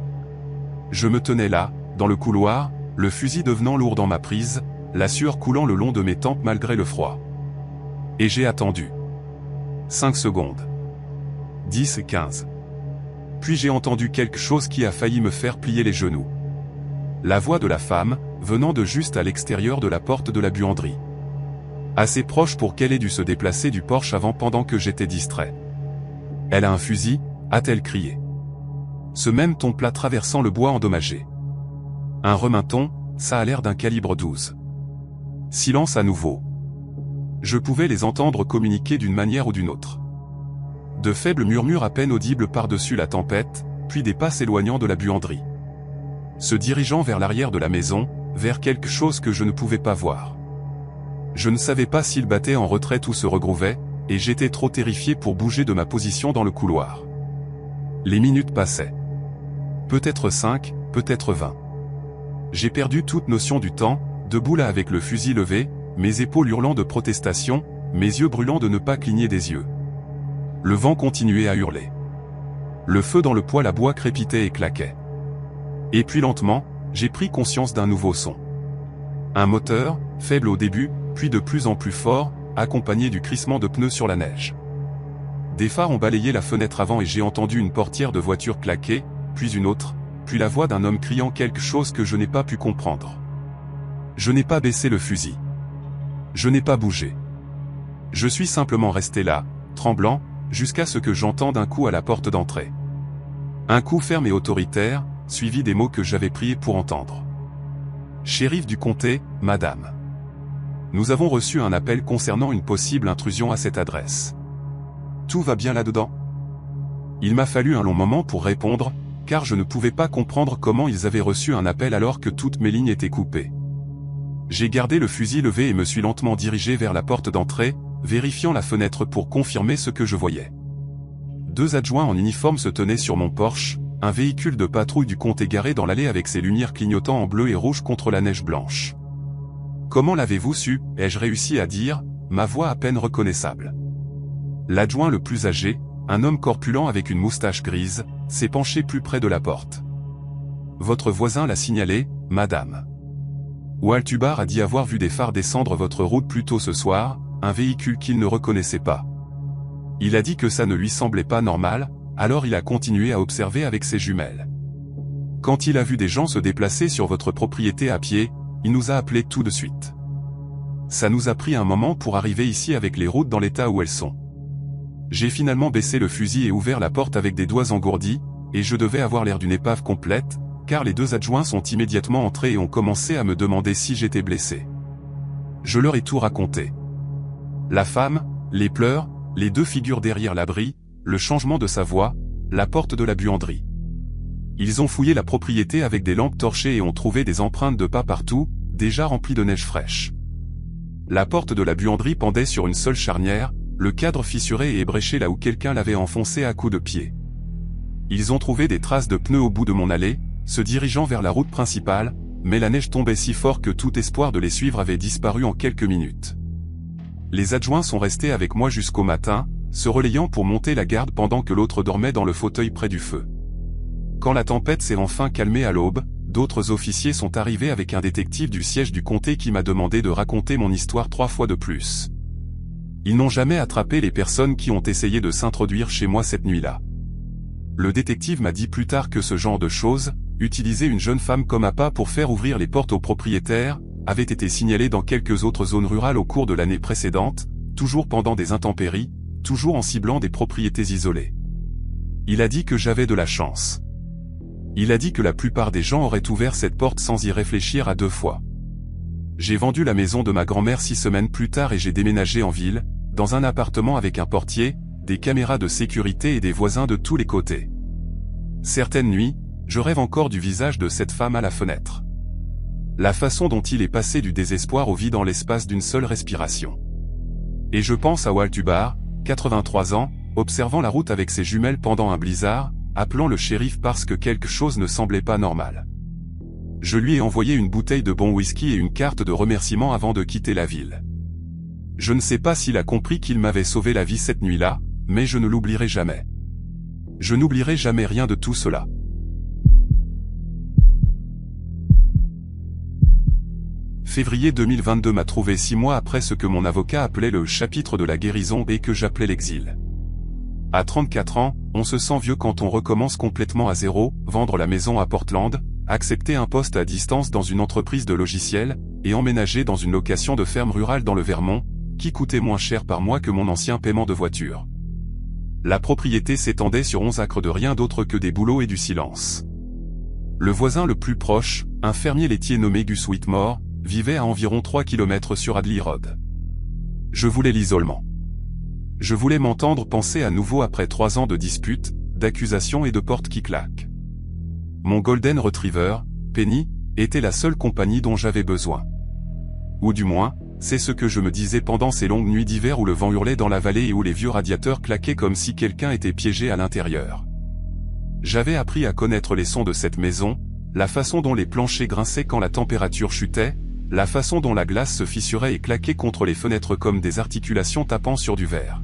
Je me tenais là, dans le couloir, le fusil devenant lourd dans ma prise, la sueur coulant le long de mes tempes malgré le froid. Et j'ai attendu. 5 secondes. 10 et 15. Puis j'ai entendu quelque chose qui a failli me faire plier les genoux. La voix de la femme, venant de juste à l'extérieur de la porte de la buanderie. Assez proche pour qu'elle ait dû se déplacer du porche avant pendant que j'étais distrait. « Elle a un fusil ?» a-t-elle crié. Ce même ton plat traversant le bois endommagé. Un Remington, ça a l'air d'un calibre 12. Silence à nouveau. Je pouvais les entendre communiquer d'une manière ou d'une autre. De faibles murmures à peine audibles par-dessus la tempête, puis des pas s'éloignant de la buanderie. Se dirigeant vers l'arrière de la maison, vers quelque chose que je ne pouvais pas voir. Je ne savais pas s'ils battaient en retraite ou se regrouvaient, et j'étais trop terrifié pour bouger de ma position dans le couloir. Les minutes passaient. Peut-être 5, peut-être 20. J'ai perdu toute notion du temps, debout là avec le fusil levé, mes épaules hurlant de protestation, mes yeux brûlant de ne pas cligner des yeux. Le vent continuait à hurler. Le feu dans le poêle à bois crépitait et claquait. Et puis lentement, j'ai pris conscience d'un nouveau son. Un moteur, faible au début, puis de plus en plus fort, accompagné du crissement de pneus sur la neige. Des phares ont balayé la fenêtre avant et j'ai entendu une portière de voiture claquer, puis une autre, puis la voix d'un homme criant quelque chose que je n'ai pas pu comprendre. Je n'ai pas baissé le fusil. Je n'ai pas bougé. Je suis simplement resté là, tremblant, jusqu'à ce que j'entende un coup à la porte d'entrée. Un coup ferme et autoritaire, suivi des mots que j'avais priés pour entendre. « Shérif du comté, madame. Nous avons reçu un appel concernant une possible intrusion à cette adresse. Tout va bien là-dedans ?» Il m'a fallu un long moment pour répondre, car je ne pouvais pas comprendre comment ils avaient reçu un appel alors que toutes mes lignes étaient coupées. J'ai gardé le fusil levé et me suis lentement dirigé vers la porte d'entrée, vérifiant la fenêtre pour confirmer ce que je voyais. 2 adjoints en uniforme se tenaient sur mon porche, un véhicule de patrouille du comté garé dans l'allée avec ses lumières clignotant en bleu et rouge contre la neige blanche. « Comment l'avez-vous su ?» ai-je réussi à dire, ma voix à peine reconnaissable. L'adjoint le plus âgé, un homme corpulent avec une moustache grise, s'est penché plus près de la porte. « Votre voisin l'a signalé, madame. Waltubar a dit avoir vu des phares descendre votre route plus tôt ce soir, un véhicule qu'il ne reconnaissait pas. Il a dit que ça ne lui semblait pas normal, alors il a continué à observer avec ses jumelles. Quand il a vu des gens se déplacer sur votre propriété à pied, il nous a appelés tout de suite. Ça nous a pris un moment pour arriver ici avec les routes dans l'état où elles sont. J'ai finalement baissé le fusil et ouvert la porte avec des doigts engourdis, et je devais avoir l'air d'une épave complète, car les 2 adjoints sont immédiatement entrés et ont commencé à me demander si j'étais blessé. Je leur ai tout raconté. La femme, les pleurs, les 2 figures derrière l'abri, le changement de sa voix, la porte de la buanderie. Ils ont fouillé la propriété avec des lampes torchées et ont trouvé des empreintes de pas partout, déjà remplies de neige fraîche. La porte de la buanderie pendait sur une seule charnière, le cadre fissuré et ébréché là où quelqu'un l'avait enfoncé à coups de pied. Ils ont trouvé des traces de pneus au bout de mon allée, se dirigeant vers la route principale, mais la neige tombait si fort que tout espoir de les suivre avait disparu en quelques minutes. Les adjoints sont restés avec moi jusqu'au matin, se relayant pour monter la garde pendant que l'autre dormait dans le fauteuil près du feu. Quand la tempête s'est enfin calmée à l'aube, d'autres officiers sont arrivés avec un détective du siège du comté qui m'a demandé de raconter mon histoire 3 fois de plus. Ils n'ont jamais attrapé les personnes qui ont essayé de s'introduire chez moi cette nuit-là. Le détective m'a dit plus tard que ce genre de choses, utiliser une jeune femme comme appât pour faire ouvrir les portes aux propriétaires, avait été signalé dans quelques autres zones rurales au cours de l'année précédente, toujours pendant des intempéries, toujours en ciblant des propriétés isolées. Il a dit que j'avais de la chance. Il a dit que la plupart des gens auraient ouvert cette porte sans y réfléchir à 2 fois. J'ai vendu la maison de ma grand-mère 6 semaines plus tard et j'ai déménagé en ville, dans un appartement avec un portier, des caméras de sécurité et des voisins de tous les côtés. Certaines nuits, je rêve encore du visage de cette femme à la fenêtre. La façon dont il est passé du désespoir au vide en l'espace d'une seule respiration. Et je pense à Waltubar, 83 ans, observant la route avec ses jumelles pendant un blizzard, appelant le shérif parce que quelque chose ne semblait pas normal. Je lui ai envoyé une bouteille de bon whisky et une carte de remerciement avant de quitter la ville. Je ne sais pas s'il a compris qu'il m'avait sauvé la vie cette nuit-là, mais je ne l'oublierai jamais. Je n'oublierai jamais rien de tout cela. Février 2022 m'a trouvé 6 mois après ce que mon avocat appelait le chapitre de la guérison et que j'appelais l'exil. À 34 ans, on se sent vieux quand on recommence complètement à zéro, vendre la maison à Portland, accepter un poste à distance dans une entreprise de logiciels, et emménager dans une location de ferme rurale dans le Vermont, qui coûtait moins cher par mois que mon ancien paiement de voiture. La propriété s'étendait sur 11 acres de rien d'autre que des bouleaux et du silence. Le voisin le plus proche, un fermier laitier nommé Gus Whitmore, vivait à environ 3 km sur Hadley Road. Je voulais l'isolement. Je voulais m'entendre penser à nouveau après 3 ans de disputes, d'accusations et de portes qui claquent. Mon Golden Retriever, Penny, était la seule compagnie dont j'avais besoin. Ou du moins, c'est ce que je me disais pendant ces longues nuits d'hiver où le vent hurlait dans la vallée et où les vieux radiateurs claquaient comme si quelqu'un était piégé à l'intérieur. J'avais appris à connaître les sons de cette maison, la façon dont les planchers grinçaient quand la température chutait, la façon dont la glace se fissurait et claquait contre les fenêtres comme des articulations tapant sur du verre.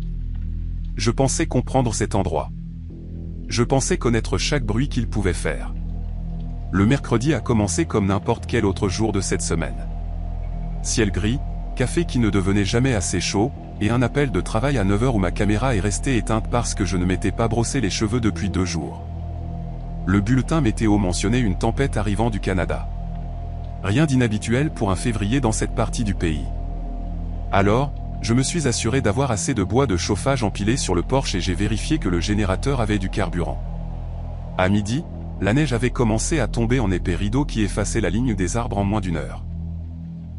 Je pensais comprendre cet endroit. Je pensais connaître chaque bruit qu'il pouvait faire. Le mercredi a commencé comme n'importe quel autre jour de cette semaine. Ciel gris, café qui ne devenait jamais assez chaud, et un appel de travail à 9h où ma caméra est restée éteinte parce que je ne m'étais pas brossé les cheveux depuis 2 jours. Le bulletin météo mentionnait une tempête arrivant du Canada. Rien d'inhabituel pour un février dans cette partie du pays. Alors, je me suis assuré d'avoir assez de bois de chauffage empilé sur le porche et j'ai vérifié que le générateur avait du carburant. À midi, la neige avait commencé à tomber en épais rideaux qui effaçaient la ligne des arbres en moins d'1 heure.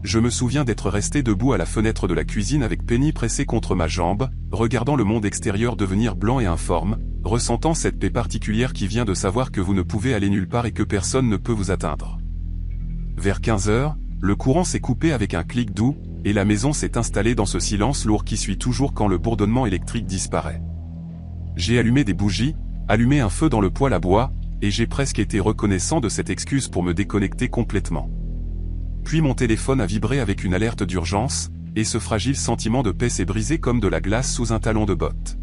Je me souviens d'être resté debout à la fenêtre de la cuisine avec Penny pressée contre ma jambe, regardant le monde extérieur devenir blanc et informe, ressentant cette paix particulière qui vient de savoir que vous ne pouvez aller nulle part et que personne ne peut vous atteindre. Vers 15 heures, le courant s'est coupé avec un clic doux, et la maison s'est installée dans ce silence lourd qui suit toujours quand le bourdonnement électrique disparaît. J'ai allumé des bougies, allumé un feu dans le poêle à bois, et j'ai presque été reconnaissant de cette excuse pour me déconnecter complètement. Puis mon téléphone a vibré avec une alerte d'urgence, et ce fragile sentiment de paix s'est brisé comme de la glace sous un talon de botte.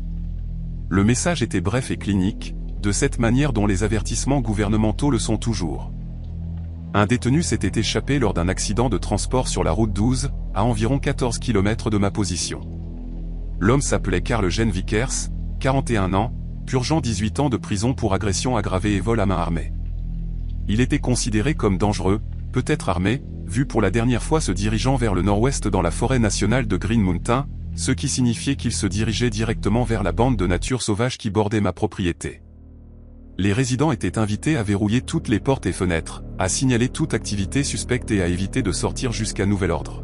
Le message était bref et clinique, de cette manière dont les avertissements gouvernementaux le sont toujours. Un détenu s'était échappé lors d'un accident de transport sur la route 12, à environ 14 km de ma position. L'homme s'appelait Karl Eugène Vickers, 41 ans, purgeant 18 ans de prison pour agression aggravée et vol à main armée. Il était considéré comme dangereux, peut-être armé, vu pour la dernière fois se dirigeant vers le nord-ouest dans la forêt nationale de Green Mountain, ce qui signifiait qu'il se dirigeait directement vers la bande de nature sauvage qui bordait ma propriété. Les résidents étaient invités à verrouiller toutes les portes et fenêtres, à signaler toute activité suspecte et à éviter de sortir jusqu'à nouvel ordre.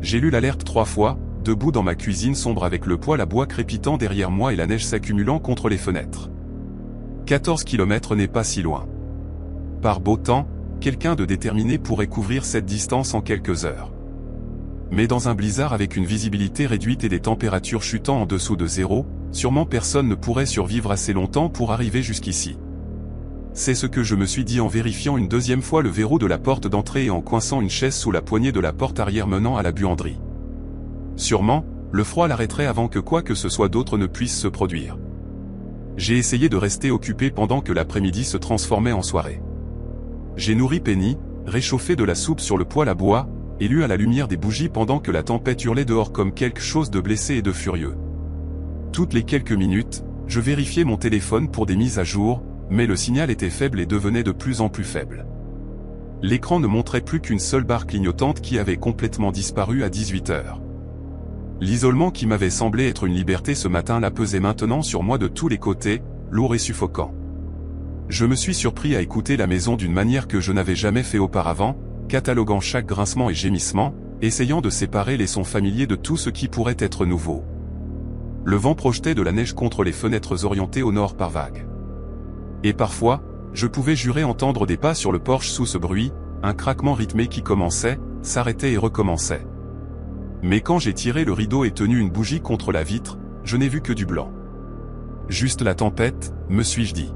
J'ai lu l'alerte 3 fois, debout dans ma cuisine sombre avec le poêle à bois crépitant derrière moi et la neige s'accumulant contre les fenêtres. 14 km n'est pas si loin. Par beau temps, quelqu'un de déterminé pourrait couvrir cette distance en quelques heures. Mais dans un blizzard avec une visibilité réduite et des températures chutant en dessous de zéro, sûrement personne ne pourrait survivre assez longtemps pour arriver jusqu'ici. C'est ce que je me suis dit en vérifiant une deuxième fois le verrou de la porte d'entrée et en coinçant une chaise sous la poignée de la porte arrière menant à la buanderie. Sûrement, le froid l'arrêterait avant que quoi que ce soit d'autre ne puisse se produire. J'ai essayé de rester occupé pendant que l'après-midi se transformait en soirée. J'ai nourri Penny, réchauffé de la soupe sur le poêle à bois, et lu à la lumière des bougies pendant que la tempête hurlait dehors comme quelque chose de blessé et de furieux. Toutes les quelques minutes, je vérifiais mon téléphone pour des mises à jour, mais le signal était faible et devenait de plus en plus faible. L'écran ne montrait plus qu'une seule barre clignotante qui avait complètement disparu à 18 h. L'isolement qui m'avait semblé être une liberté ce matin la pesait maintenant sur moi de tous les côtés, lourd et suffocant. Je me suis surpris à écouter la maison d'une manière que je n'avais jamais fait auparavant, cataloguant chaque grincement et gémissement, essayant de séparer les sons familiers de tout ce qui pourrait être nouveau. Le vent projetait de la neige contre les fenêtres orientées au nord par vagues. Et parfois, je pouvais jurer entendre des pas sur le porche sous ce bruit, un craquement rythmé qui commençait, s'arrêtait et recommençait. Mais quand j'ai tiré le rideau et tenu une bougie contre la vitre, je n'ai vu que du blanc. Juste la tempête, me suis-je dit.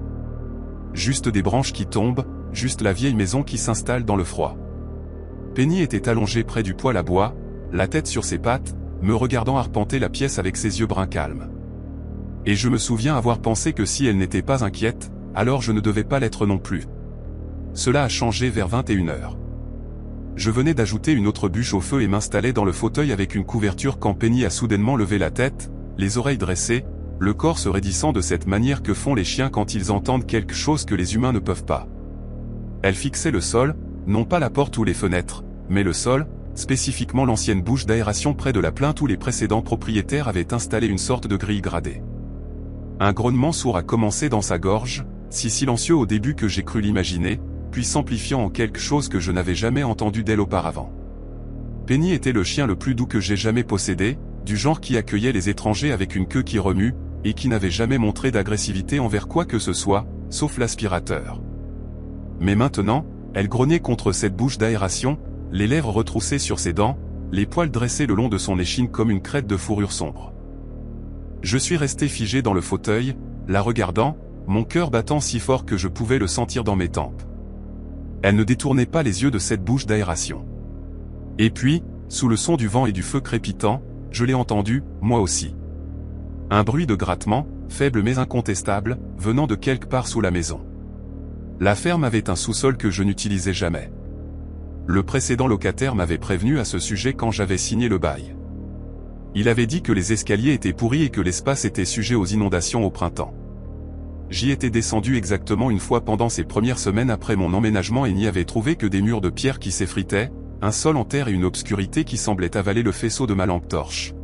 Juste des branches qui tombent, juste la vieille maison qui s'installe dans le froid. Penny était allongée près du poêle à bois, la tête sur ses pattes, me regardant arpenter la pièce avec ses yeux bruns calmes. Et je me souviens avoir pensé que si elle n'était pas inquiète, alors je ne devais pas l'être non plus. Cela a changé vers 21 h. Je venais d'ajouter une autre bûche au feu et m'installais dans le fauteuil avec une couverture quand Penny a soudainement levé la tête, les oreilles dressées, le corps se raidissant de cette manière que font les chiens quand ils entendent quelque chose que les humains ne peuvent pas. Elle fixait le sol, non pas la porte ou les fenêtres, mais le sol, spécifiquement l'ancienne bouche d'aération près de la plainte où les précédents propriétaires avaient installé une sorte de grille gradée. Un grognement sourd a commencé dans sa gorge, si silencieux au début que j'ai cru l'imaginer, puis s'amplifiant en quelque chose que je n'avais jamais entendu d'elle auparavant. Penny était le chien le plus doux que j'ai jamais possédé, du genre qui accueillait les étrangers avec une queue qui remue, et qui n'avait jamais montré d'agressivité envers quoi que ce soit, sauf l'aspirateur. Mais maintenant, elle grognait contre cette bouche d'aération, les lèvres retroussées sur ses dents, les poils dressés le long de son échine comme une crête de fourrure sombre. Je suis resté figé dans le fauteuil, la regardant, mon cœur battant si fort que je pouvais le sentir dans mes tempes. Elle ne détournait pas les yeux de cette bouche d'aération. Et puis, sous le son du vent et du feu crépitant, je l'ai entendu, moi aussi. Un bruit de grattement, faible mais incontestable, venant de quelque part sous la maison. La ferme avait un sous-sol que je n'utilisais jamais. Le précédent locataire m'avait prévenu à ce sujet quand j'avais signé le bail. Il avait dit que les escaliers étaient pourris et que l'espace était sujet aux inondations au printemps. J'y étais descendu exactement une fois pendant ces premières semaines après mon emménagement et n'y avais trouvé que des murs de pierre qui s'effritaient, un sol en terre et une obscurité qui semblait avaler le faisceau de ma lampe torche.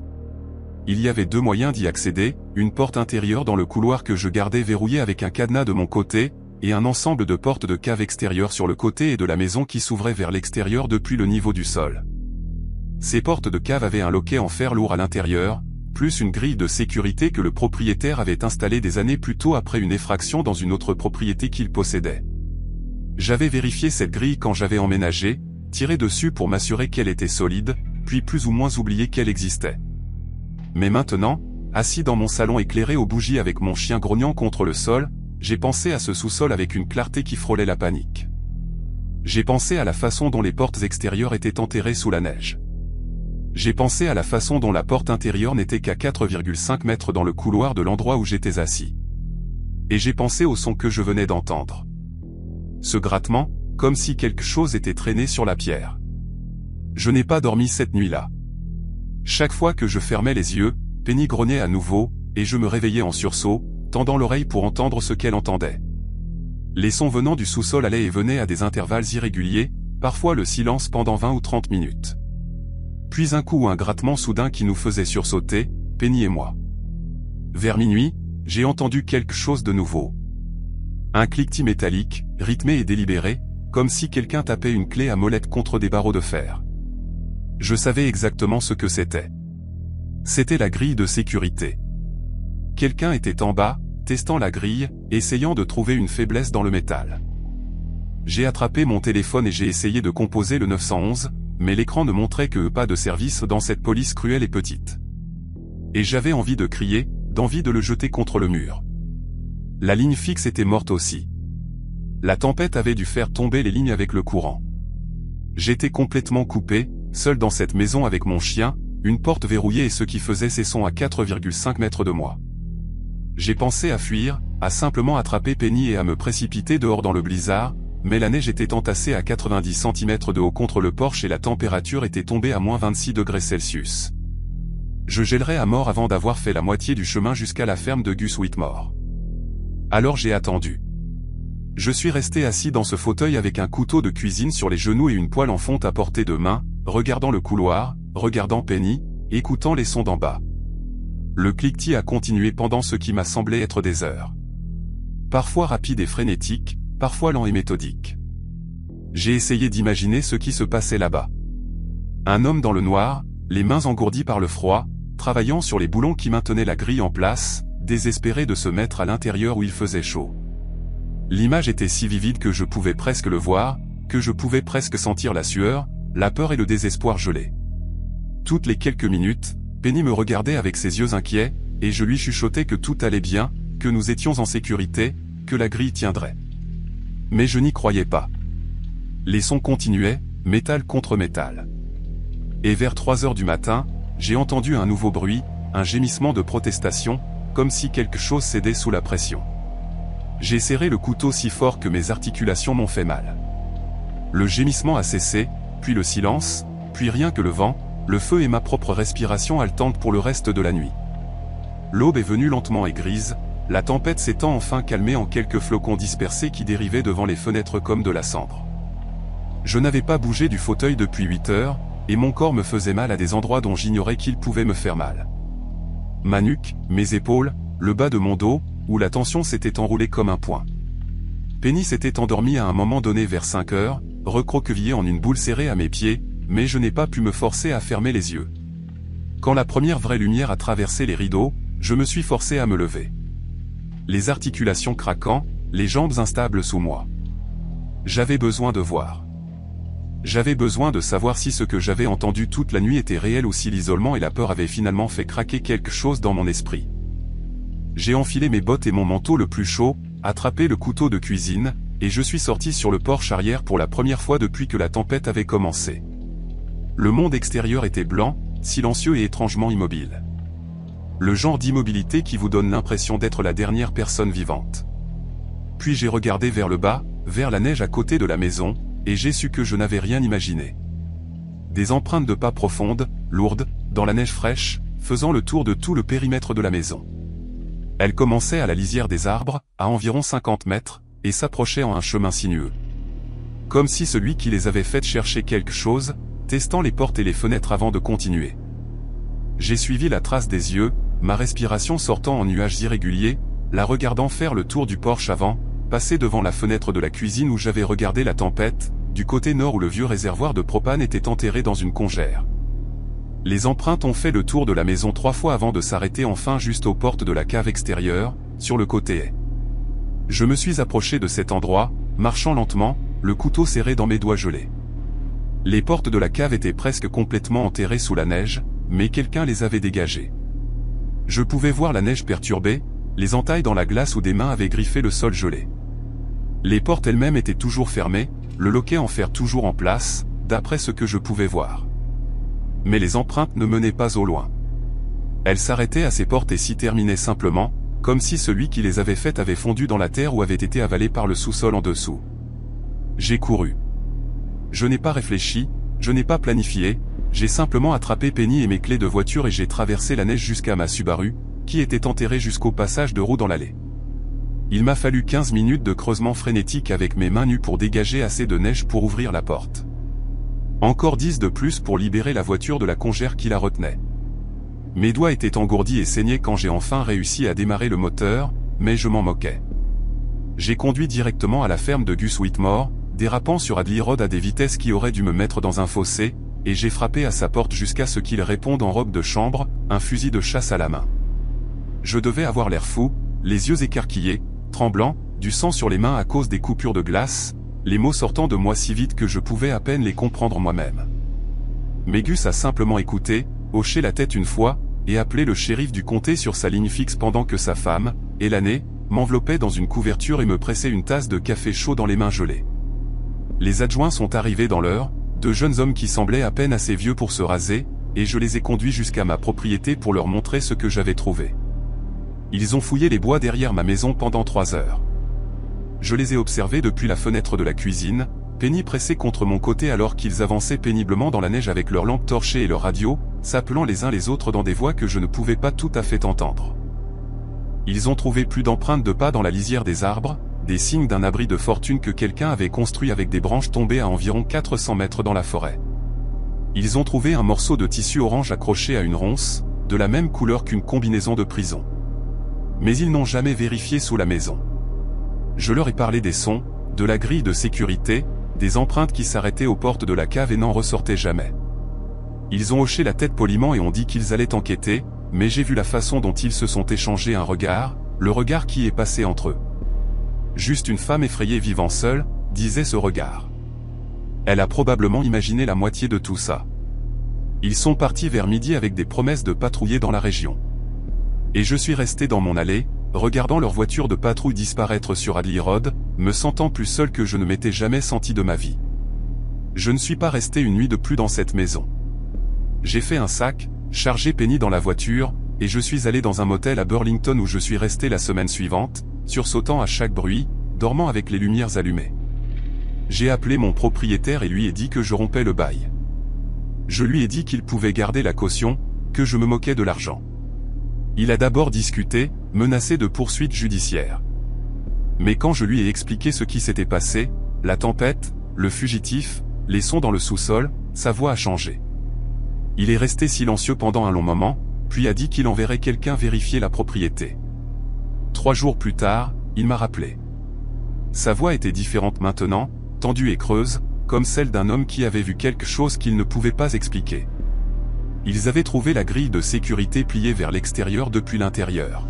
Il y avait deux moyens d'y accéder, une porte intérieure dans le couloir que je gardais verrouillé avec un cadenas de mon côté, et un ensemble de portes de cave extérieures sur le côté et de la maison qui s'ouvraient vers l'extérieur depuis le niveau du sol. Ces portes de cave avaient un loquet en fer lourd à l'intérieur, plus une grille de sécurité que le propriétaire avait installée des années plus tôt après une effraction dans une autre propriété qu'il possédait. J'avais vérifié cette grille quand j'avais emménagé, tirer dessus pour m'assurer qu'elle était solide, puis plus ou moins oublier qu'elle existait. Mais maintenant, assis dans mon salon éclairé aux bougies avec mon chien grognant contre le sol, j'ai pensé à ce sous-sol avec une clarté qui frôlait la panique. J'ai pensé à la façon dont les portes extérieures étaient enterrées sous la neige. J'ai pensé à la façon dont la porte intérieure n'était qu'à 4,5 mètres dans le couloir de l'endroit où j'étais assis. Et j'ai pensé au son que je venais d'entendre. Ce grattement, comme si quelque chose était traîné sur la pierre. Je n'ai pas dormi cette nuit-là. Chaque fois que je fermais les yeux, Penny grognait à nouveau, et je me réveillais en sursaut, tendant l'oreille pour entendre ce qu'elle entendait. Les sons venant du sous-sol allaient et venaient à des intervalles irréguliers, parfois le silence pendant 20 ou 30 minutes. Puis un coup ou un grattement soudain qui nous faisait sursauter, Penny et moi. Vers minuit, j'ai entendu quelque chose de nouveau. Un cliquetis métallique, rythmé et délibéré, comme si quelqu'un tapait une clé à molette contre des barreaux de fer. Je savais exactement ce que c'était. C'était la grille de sécurité. Quelqu'un était en bas, testant la grille, essayant de trouver une faiblesse dans le métal. J'ai attrapé mon téléphone et j'ai essayé de composer le 911, mais l'écran ne montrait que pas de service dans cette police cruelle et petite. Et j'avais envie de crier, d'envie de le jeter contre le mur. La ligne fixe était morte aussi. La tempête avait dû faire tomber les lignes avec le courant. J'étais complètement coupé, seul dans cette maison avec mon chien, une porte verrouillée et ce qui faisait ses sons à 4,5 mètres de moi. J'ai pensé à fuir, à simplement attraper Penny et à me précipiter dehors dans le blizzard, mais la neige était entassée à 90 cm de haut contre le porche et la température était tombée à moins 26 degrés Celsius. Je gèlerais à mort avant d'avoir fait la moitié du chemin jusqu'à la ferme de Gus Whitmore. Alors j'ai attendu. Je suis resté assis dans ce fauteuil avec un couteau de cuisine sur les genoux et une poêle en fonte à portée de main, regardant le couloir, regardant Penny, écoutant les sons d'en bas. Le cliquetis a continué pendant ce qui m'a semblé être des heures. Parfois rapide et frénétique, parfois lent et méthodique. J'ai essayé d'imaginer ce qui se passait là-bas. Un homme dans le noir, les mains engourdies par le froid, travaillant sur les boulons qui maintenaient la grille en place, désespéré de se mettre à l'intérieur où il faisait chaud. L'image était si vivide que je pouvais presque le voir, que je pouvais presque sentir la sueur, la peur et le désespoir gelés. Toutes les quelques minutes, Penny me regardait avec ses yeux inquiets, et je lui chuchotais que tout allait bien, que nous étions en sécurité, que la grille tiendrait. Mais je n'y croyais pas. Les sons continuaient, métal contre métal. Et vers 3 heures du matin, j'ai entendu un nouveau bruit, un gémissement de protestation, comme si quelque chose cédait sous la pression. J'ai serré le couteau si fort que mes articulations m'ont fait mal. Le gémissement a cessé, puis le silence, puis rien que le vent, le feu et ma propre respiration haletante pour le reste de la nuit. L'aube est venue lentement et grise, la tempête s'étant enfin calmée en quelques flocons dispersés qui dérivaient devant les fenêtres comme de la cendre. Je n'avais pas bougé du fauteuil depuis 8 heures, et mon corps me faisait mal à des endroits dont j'ignorais qu'il pouvait me faire mal. Ma nuque, mes épaules, le bas de mon dos, où la tension s'était enroulée comme un poing. Penny s'était endormie à un moment donné vers 5 heures, recroquevillée en une boule serrée à mes pieds, mais je n'ai pas pu me forcer à fermer les yeux. Quand la première vraie lumière a traversé les rideaux, je me suis forcé à me lever. Les articulations craquant, les jambes instables sous moi. J'avais besoin de voir. J'avais besoin de savoir si ce que j'avais entendu toute la nuit était réel ou si l'isolement et la peur avaient finalement fait craquer quelque chose dans mon esprit. J'ai enfilé mes bottes et mon manteau le plus chaud, attrapé le couteau de cuisine, et je suis sorti sur le porche arrière pour la première fois depuis que la tempête avait commencé. Le monde extérieur était blanc, silencieux et étrangement immobile. Le genre d'immobilité qui vous donne l'impression d'être la dernière personne vivante. Puis j'ai regardé vers le bas, vers la neige à côté de la maison, et j'ai su que je n'avais rien imaginé. Des empreintes de pas profondes, lourdes, dans la neige fraîche, faisant le tour de tout le périmètre de la maison. Elles commençaient à la lisière des arbres, à environ 50 mètres, et s'approchaient en un chemin sinueux. Comme si celui qui les avait faites cherchait quelque chose, testant les portes et les fenêtres avant de continuer. J'ai suivi la trace des yeux, ma respiration sortant en nuages irréguliers, la regardant faire le tour du porche avant, passer devant la fenêtre de la cuisine où j'avais regardé la tempête, du côté nord où le vieux réservoir de propane était enterré dans une congère. Les empreintes ont fait le tour de la maison 3 fois avant de s'arrêter enfin juste aux portes de la cave extérieure, sur le côté est. Je me suis approché de cet endroit, marchant lentement, le couteau serré dans mes doigts gelés. Les portes de la cave étaient presque complètement enterrées sous la neige, mais quelqu'un les avait dégagées. Je pouvais voir la neige perturbée, les entailles dans la glace où des mains avaient griffé le sol gelé. Les portes elles-mêmes étaient toujours fermées, le loquet en fer toujours en place, d'après ce que je pouvais voir. Mais les empreintes ne menaient pas au loin. Elles s'arrêtaient à ces portes et s'y terminaient simplement, comme si celui qui les avait faites avait fondu dans la terre ou avait été avalé par le sous-sol en dessous. J'ai couru. Je n'ai pas réfléchi, je n'ai pas planifié, j'ai simplement attrapé Penny et mes clés de voiture et j'ai traversé la neige jusqu'à ma Subaru, qui était enterrée jusqu'au passage de roue dans l'allée. Il m'a fallu 15 minutes de creusement frénétique avec mes mains nues pour dégager assez de neige pour ouvrir la porte. Encore 10 de plus pour libérer la voiture de la congère qui la retenait. Mes doigts étaient engourdis et saignaient quand j'ai enfin réussi à démarrer le moteur, mais je m'en moquais. J'ai conduit directement à la ferme de Gus Whitmore, dérapant sur Hadley Road à des vitesses qui auraient dû me mettre dans un fossé, et j'ai frappé à sa porte jusqu'à ce qu'il réponde en robe de chambre, un fusil de chasse à la main. Je devais avoir l'air fou, les yeux écarquillés, tremblant, du sang sur les mains à cause des coupures de glace, les mots sortant de moi si vite que je pouvais à peine les comprendre moi-même. Mais Gus a simplement écouté, hoché la tête une fois, et appelé le shérif du comté sur sa ligne fixe pendant que sa femme, Elaney, m'enveloppait dans une couverture et me pressait une tasse de café chaud dans les mains gelées. Les adjoints sont arrivés dans l'heure, deux jeunes hommes qui semblaient à peine assez vieux pour se raser, et je les ai conduits jusqu'à ma propriété pour leur montrer ce que j'avais trouvé. Ils ont fouillé les bois derrière ma maison pendant 3 heures. Je les ai observés depuis la fenêtre de la cuisine, Penny pressée contre mon côté alors qu'ils avançaient péniblement dans la neige avec leurs lampes torchées et leur radio, s'appelant les uns les autres dans des voix que je ne pouvais pas tout à fait entendre. Ils ont trouvé plus d'empreintes de pas dans la lisière des arbres, des signes d'un abri de fortune que quelqu'un avait construit avec des branches tombées à environ 400 mètres dans la forêt. Ils ont trouvé un morceau de tissu orange accroché à une ronce, de la même couleur qu'une combinaison de prison. Mais ils n'ont jamais vérifié sous la maison. Je leur ai parlé des sons, de la grille de sécurité, des empreintes qui s'arrêtaient aux portes de la cave et n'en ressortaient jamais. Ils ont hoché la tête poliment et ont dit qu'ils allaient enquêter, mais j'ai vu la façon dont ils se sont échangés un regard, le regard qui est passé entre eux. Juste une femme effrayée vivant seule, disait ce regard. Elle a probablement imaginé la moitié de tout ça. Ils sont partis vers midi avec des promesses de patrouiller dans la région. Et je suis resté dans mon allée, regardant leur voiture de patrouille disparaître sur Hadley Road, me sentant plus seul que je ne m'étais jamais senti de ma vie. Je ne suis pas resté une nuit de plus dans cette maison. J'ai fait un sac, chargé Penny dans la voiture, et je suis allé dans un motel à Burlington où je suis resté la semaine suivante, sursautant à chaque bruit, dormant avec les lumières allumées. J'ai appelé mon propriétaire et lui ai dit que je rompais le bail. Je lui ai dit qu'il pouvait garder la caution, que je me moquais de l'argent. Il a d'abord discuté, menacé de poursuites judiciaires. Mais quand je lui ai expliqué ce qui s'était passé, la tempête, le fugitif, les sons dans le sous-sol, sa voix a changé. Il est resté silencieux pendant un long moment, puis a dit qu'il enverrait quelqu'un vérifier la propriété. 3 jours plus tard, il m'a rappelé. Sa voix était différente maintenant, tendue et creuse, comme celle d'un homme qui avait vu quelque chose qu'il ne pouvait pas expliquer. Ils avaient trouvé la grille de sécurité pliée vers l'extérieur depuis l'intérieur.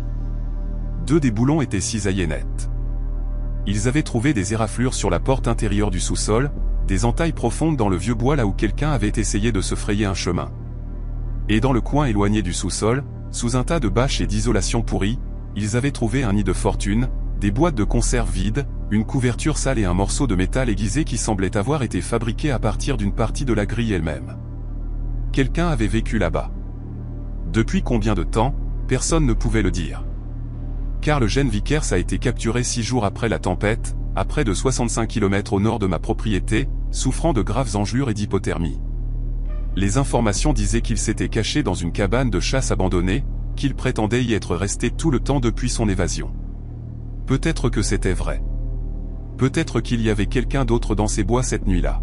2 des boulons étaient cisaillés net. Ils avaient trouvé des éraflures sur la porte intérieure du sous-sol, des entailles profondes dans le vieux bois là où quelqu'un avait essayé de se frayer un chemin. Et dans le coin éloigné du sous-sol, sous un tas de bâches et d'isolation pourries, ils avaient trouvé un nid de fortune, des boîtes de conserve vides, une couverture sale et un morceau de métal aiguisé qui semblait avoir été fabriqué à partir d'une partie de la grille elle-même. Quelqu'un avait vécu là-bas. Depuis combien de temps, personne ne pouvait le dire. Carl Gene Vickers a été capturé 6 jours après la tempête, à près de 65 km au nord de ma propriété, souffrant de graves engelures et d'hypothermie. Les informations disaient qu'il s'était caché dans une cabane de chasse abandonnée, qu'il prétendait y être resté tout le temps depuis son évasion. Peut-être que c'était vrai. Peut-être qu'il y avait quelqu'un d'autre dans ces bois cette nuit-là.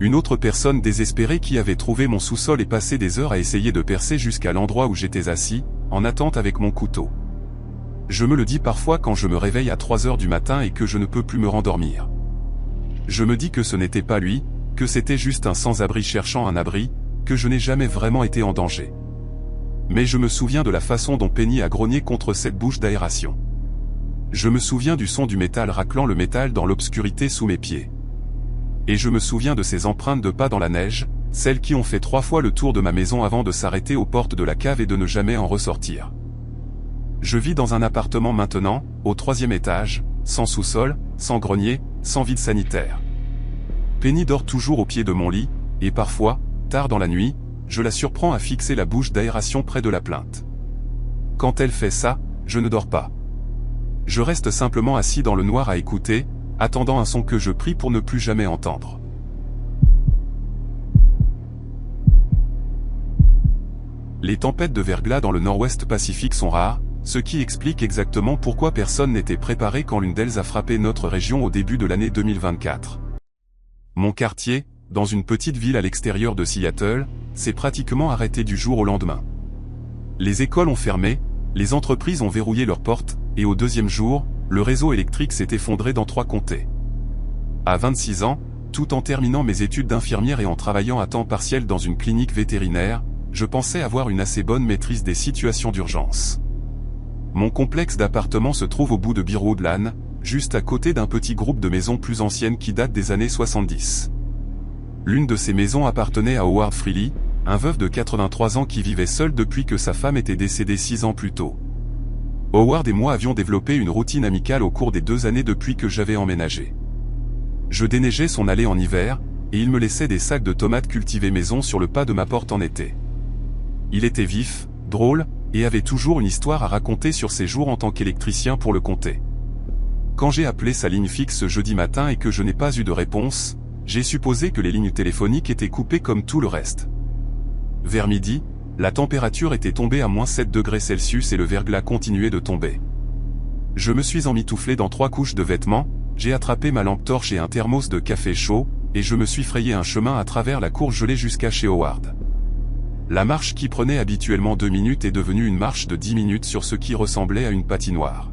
Une autre personne désespérée qui avait trouvé mon sous-sol et passé des heures à essayer de percer jusqu'à l'endroit où j'étais assis, en attente avec mon couteau. Je me le dis parfois quand je me réveille à 3 heures du matin et que je ne peux plus me rendormir. Je me dis que ce n'était pas lui, que c'était juste un sans-abri cherchant un abri, que je n'ai jamais vraiment été en danger. Mais je me souviens de la façon dont Penny a grogné contre cette bouche d'aération. Je me souviens du son du métal raclant le métal dans l'obscurité sous mes pieds. Et je me souviens de ces empreintes de pas dans la neige, celles qui ont fait 3 fois le tour de ma maison avant de s'arrêter aux portes de la cave et de ne jamais en ressortir. Je vis dans un appartement maintenant, au 3e étage, sans sous-sol, sans grenier, sans vide sanitaire. Penny dort toujours au pied de mon lit, et parfois, tard dans la nuit, je la surprends à fixer la bouche d'aération près de la plainte. Quand elle fait ça, je ne dors pas. Je reste simplement assis dans le noir à écouter, attendant un son que je prie pour ne plus jamais entendre. Les tempêtes de verglas dans le nord-ouest Pacifique sont rares, ce qui explique exactement pourquoi personne n'était préparé quand l'une d'elles a frappé notre région au début de l'année 2024. Mon quartier, dans une petite ville à l'extérieur de Seattle, s'est pratiquement arrêté du jour au lendemain. Les écoles ont fermé, les entreprises ont verrouillé leurs portes, et au 2e jour, le réseau électrique s'est effondré dans 3 comtés. À 26 ans, tout en terminant mes études d'infirmière et en travaillant à temps partiel dans une clinique vétérinaire, je pensais avoir une assez bonne maîtrise des situations d'urgence. Mon complexe d'appartements se trouve au bout de Bear Woodland, juste à côté d'un petit groupe de maisons plus anciennes qui datent des années 70. L'une de ces maisons appartenait à Howard Freely, un veuf de 83 ans qui vivait seul depuis que sa femme était décédée 6 ans plus tôt. Howard et moi avions développé une routine amicale au cours des 2 années depuis que j'avais emménagé. Je déneigeais son allée en hiver, et il me laissait des sacs de tomates cultivées maison sur le pas de ma porte en été. Il était vif, drôle, et avait toujours une histoire à raconter sur ses jours en tant qu'électricien pour le comté. Quand j'ai appelé sa ligne fixe jeudi matin et que je n'ai pas eu de réponse, j'ai supposé que les lignes téléphoniques étaient coupées comme tout le reste. Vers midi, la température était tombée à -7 degrés Celsius et le verglas continuait de tomber. Je me suis emmitouflé dans 3 couches de vêtements, j'ai attrapé ma lampe torche et un thermos de café chaud, et je me suis frayé un chemin à travers la cour gelée jusqu'à chez Howard. La marche qui prenait habituellement 2 minutes est devenue une marche de 10 minutes sur ce qui ressemblait à une patinoire.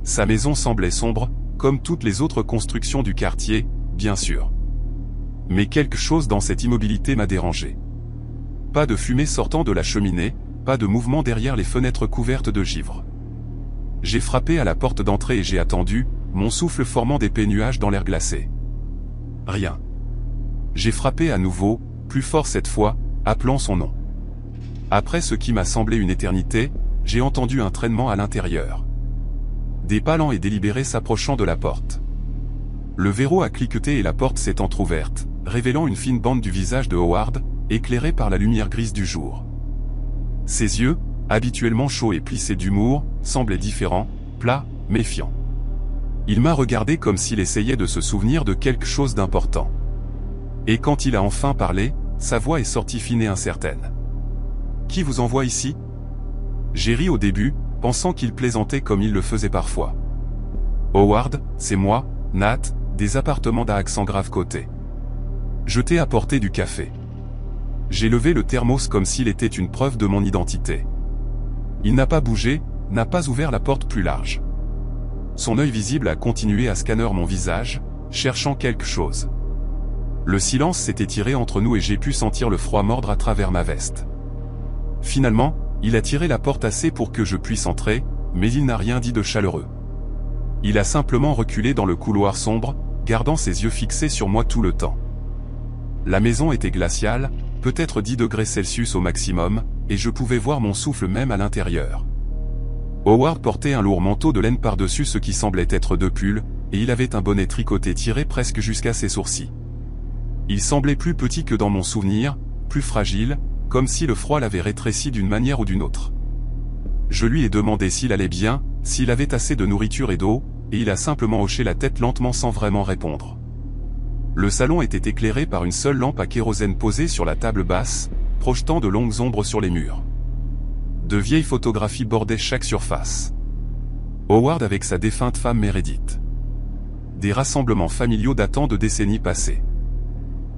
Sa maison semblait sombre, comme toutes les autres constructions du quartier, bien sûr. Mais quelque chose dans cette immobilité m'a dérangé. Pas de fumée sortant de la cheminée, pas de mouvement derrière les fenêtres couvertes de givre. J'ai frappé à la porte d'entrée et j'ai attendu, mon souffle formant d'épais nuages dans l'air glacé. Rien. J'ai frappé à nouveau, plus fort cette fois, appelant son nom. Après ce qui m'a semblé une éternité, j'ai entendu un traînement à l'intérieur. Des pas lents et délibérés s'approchant de la porte. Le verrou a cliqueté et la porte s'est entr'ouverte, révélant une fine bande du visage de Howard, éclairée par la lumière grise du jour. Ses yeux, habituellement chauds et plissés d'humour, semblaient différents, plats, méfiants. Il m'a regardé comme s'il essayait de se souvenir de quelque chose d'important. Et quand il a enfin parlé, sa voix est sortie fine et incertaine. « Qui vous envoie ici ?» J'ai ri au début, pensant qu'il plaisantait comme il le faisait parfois. « Howard, c'est moi, Nat, des appartements d'à accent grave côté. Je t'ai apporté du café. » J'ai levé le thermos comme s'il était une preuve de mon identité. Il n'a pas bougé, n'a pas ouvert la porte plus large. Son œil visible a continué à scanner mon visage, cherchant quelque chose. Le silence s'est étiré entre nous et j'ai pu sentir le froid mordre à travers ma veste. Finalement, il a tiré la porte assez pour que je puisse entrer, mais il n'a rien dit de chaleureux. Il a simplement reculé dans le couloir sombre, gardant ses yeux fixés sur moi tout le temps. La maison était glaciale, peut-être 10 degrés Celsius au maximum, et je pouvais voir mon souffle même à l'intérieur. Howard portait un lourd manteau de laine par-dessus ce qui semblait être 2 pulls, et il avait un bonnet tricoté tiré presque jusqu'à ses sourcils. Il semblait plus petit que dans mon souvenir, plus fragile, comme si le froid l'avait rétréci d'une manière ou d'une autre. Je lui ai demandé s'il allait bien, s'il avait assez de nourriture et d'eau, et il a simplement hoché la tête lentement sans vraiment répondre. Le salon était éclairé par une seule lampe à kérosène posée sur la table basse, projetant de longues ombres sur les murs. De vieilles photographies bordaient chaque surface. Howard avec sa défunte femme Meredith. Des rassemblements familiaux datant de décennies passées.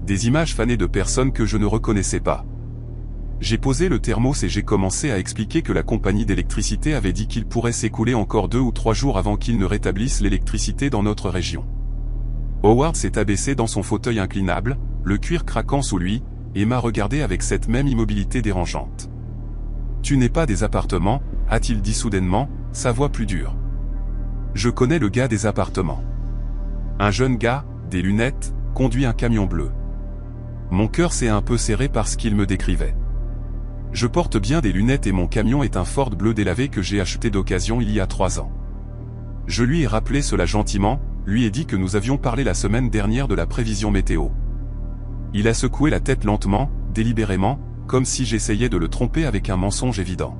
Des images fanées de personnes que je ne reconnaissais pas. J'ai posé le thermos et j'ai commencé à expliquer que la compagnie d'électricité avait dit qu'il pourrait s'écouler encore 2 ou 3 jours avant qu'ils ne rétablissent l'électricité dans notre région. Howard s'est abaissé dans son fauteuil inclinable, le cuir craquant sous lui, et m'a regardé avec cette même immobilité dérangeante. « Tu n'es pas des appartements » a-t-il dit soudainement, sa voix plus dure. Je connais le gars des appartements. Un jeune gars, des lunettes, conduit un camion bleu. Mon cœur s'est un peu serré parce qu'il me décrivait. Je porte bien des lunettes et mon camion est un Ford bleu délavé que j'ai acheté d'occasion il y a 3 ans. Je lui ai rappelé cela gentiment, lui ai dit que nous avions parlé la semaine dernière de la prévision météo. Il a secoué la tête lentement, délibérément, comme si j'essayais de le tromper avec un mensonge évident.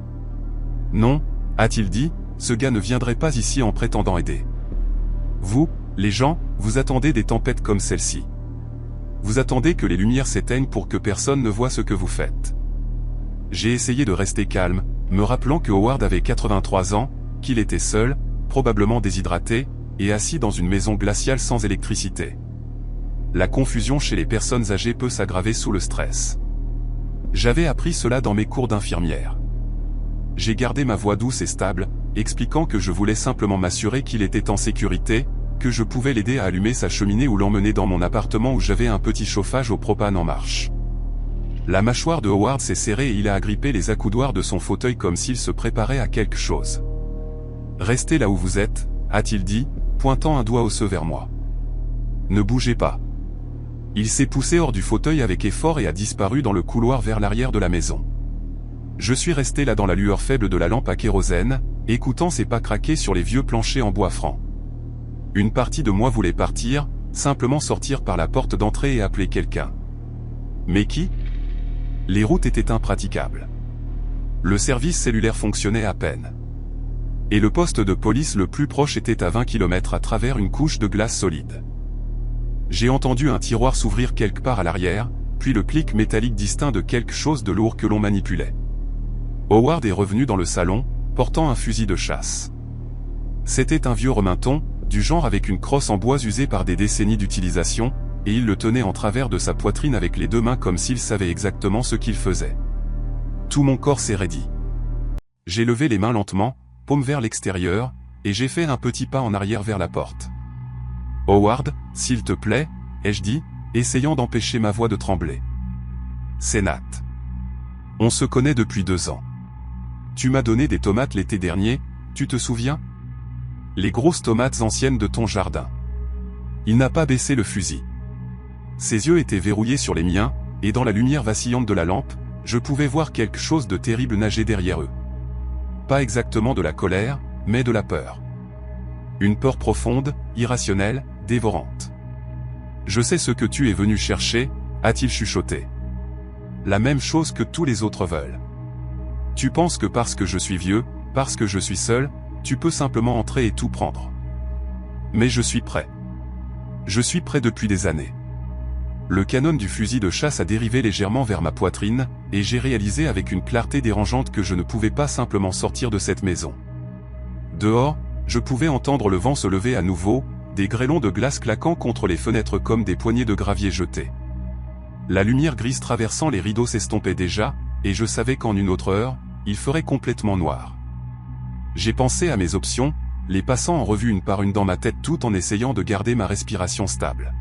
Non, a-t-il dit, ce gars ne viendrait pas ici en prétendant aider. Vous, les gens, vous attendez des tempêtes comme celle-ci. Vous attendez que les lumières s'éteignent pour que personne ne voie ce que vous faites. J'ai essayé de rester calme, me rappelant que Howard avait 83 ans, qu'il était seul, probablement déshydraté, et assis dans une maison glaciale sans électricité. La confusion chez les personnes âgées peut s'aggraver sous le stress. J'avais appris cela dans mes cours d'infirmière. J'ai gardé ma voix douce et stable, expliquant que je voulais simplement m'assurer qu'il était en sécurité, que je pouvais l'aider à allumer sa cheminée ou l'emmener dans mon appartement où j'avais un petit chauffage au propane en marche. La mâchoire de Howard s'est serrée et il a agrippé les accoudoirs de son fauteuil comme s'il se préparait à quelque chose. « Restez là où vous êtes », a-t-il dit, pointant un doigt osseux vers moi. « Ne bougez pas. » Il s'est poussé hors du fauteuil avec effort et a disparu dans le couloir vers l'arrière de la maison. Je suis resté là dans la lueur faible de la lampe à kérosène, écoutant ses pas craquer sur les vieux planchers en bois franc. Une partie de moi voulait partir, simplement sortir par la porte d'entrée et appeler quelqu'un. Mais qui ? Les routes étaient impraticables. Le service cellulaire fonctionnait à peine. Et le poste de police le plus proche était à 20 km à travers une couche de glace solide. J'ai entendu un tiroir s'ouvrir quelque part à l'arrière, puis le clic métallique distinct de quelque chose de lourd que l'on manipulait. Howard est revenu dans le salon, portant un fusil de chasse. C'était un vieux Remington, du genre avec une crosse en bois usée par des décennies d'utilisation, et il le tenait en travers de sa poitrine avec les 2 mains comme s'il savait exactement ce qu'il faisait. Tout mon corps s'est raidi. J'ai levé les mains lentement, paume vers l'extérieur, et j'ai fait un petit pas en arrière vers la porte. « Howard, s'il te plaît », ai-je dit, essayant d'empêcher ma voix de trembler. « C'est Nat. On se connaît depuis 2 ans. Tu m'as donné des tomates l'été dernier, tu te souviens ? Les grosses tomates anciennes de ton jardin. » Il n'a pas baissé le fusil. Ses yeux étaient verrouillés sur les miens, et dans la lumière vacillante de la lampe, je pouvais voir quelque chose de terrible nager derrière eux. Pas exactement de la colère, mais de la peur. Une peur profonde, irrationnelle, dévorante. « Je sais ce que tu es venu chercher », a-t-il chuchoté. « La même chose que tous les autres veulent. Tu penses que parce que je suis vieux, parce que je suis seul, tu peux simplement entrer et tout prendre. Mais je suis prêt. Je suis prêt depuis des années. » Le canon du fusil de chasse a dérivé légèrement vers ma poitrine, et j'ai réalisé avec une clarté dérangeante que je ne pouvais pas simplement sortir de cette maison. Dehors, je pouvais entendre le vent se lever à nouveau, des grêlons de glace claquant contre les fenêtres comme des poignées de gravier jetés. La lumière grise traversant les rideaux s'estompait déjà, et je savais qu'en une autre heure, il ferait complètement noir. J'ai pensé à mes options, les passant en revue une par une dans ma tête tout en essayant de garder ma respiration stable.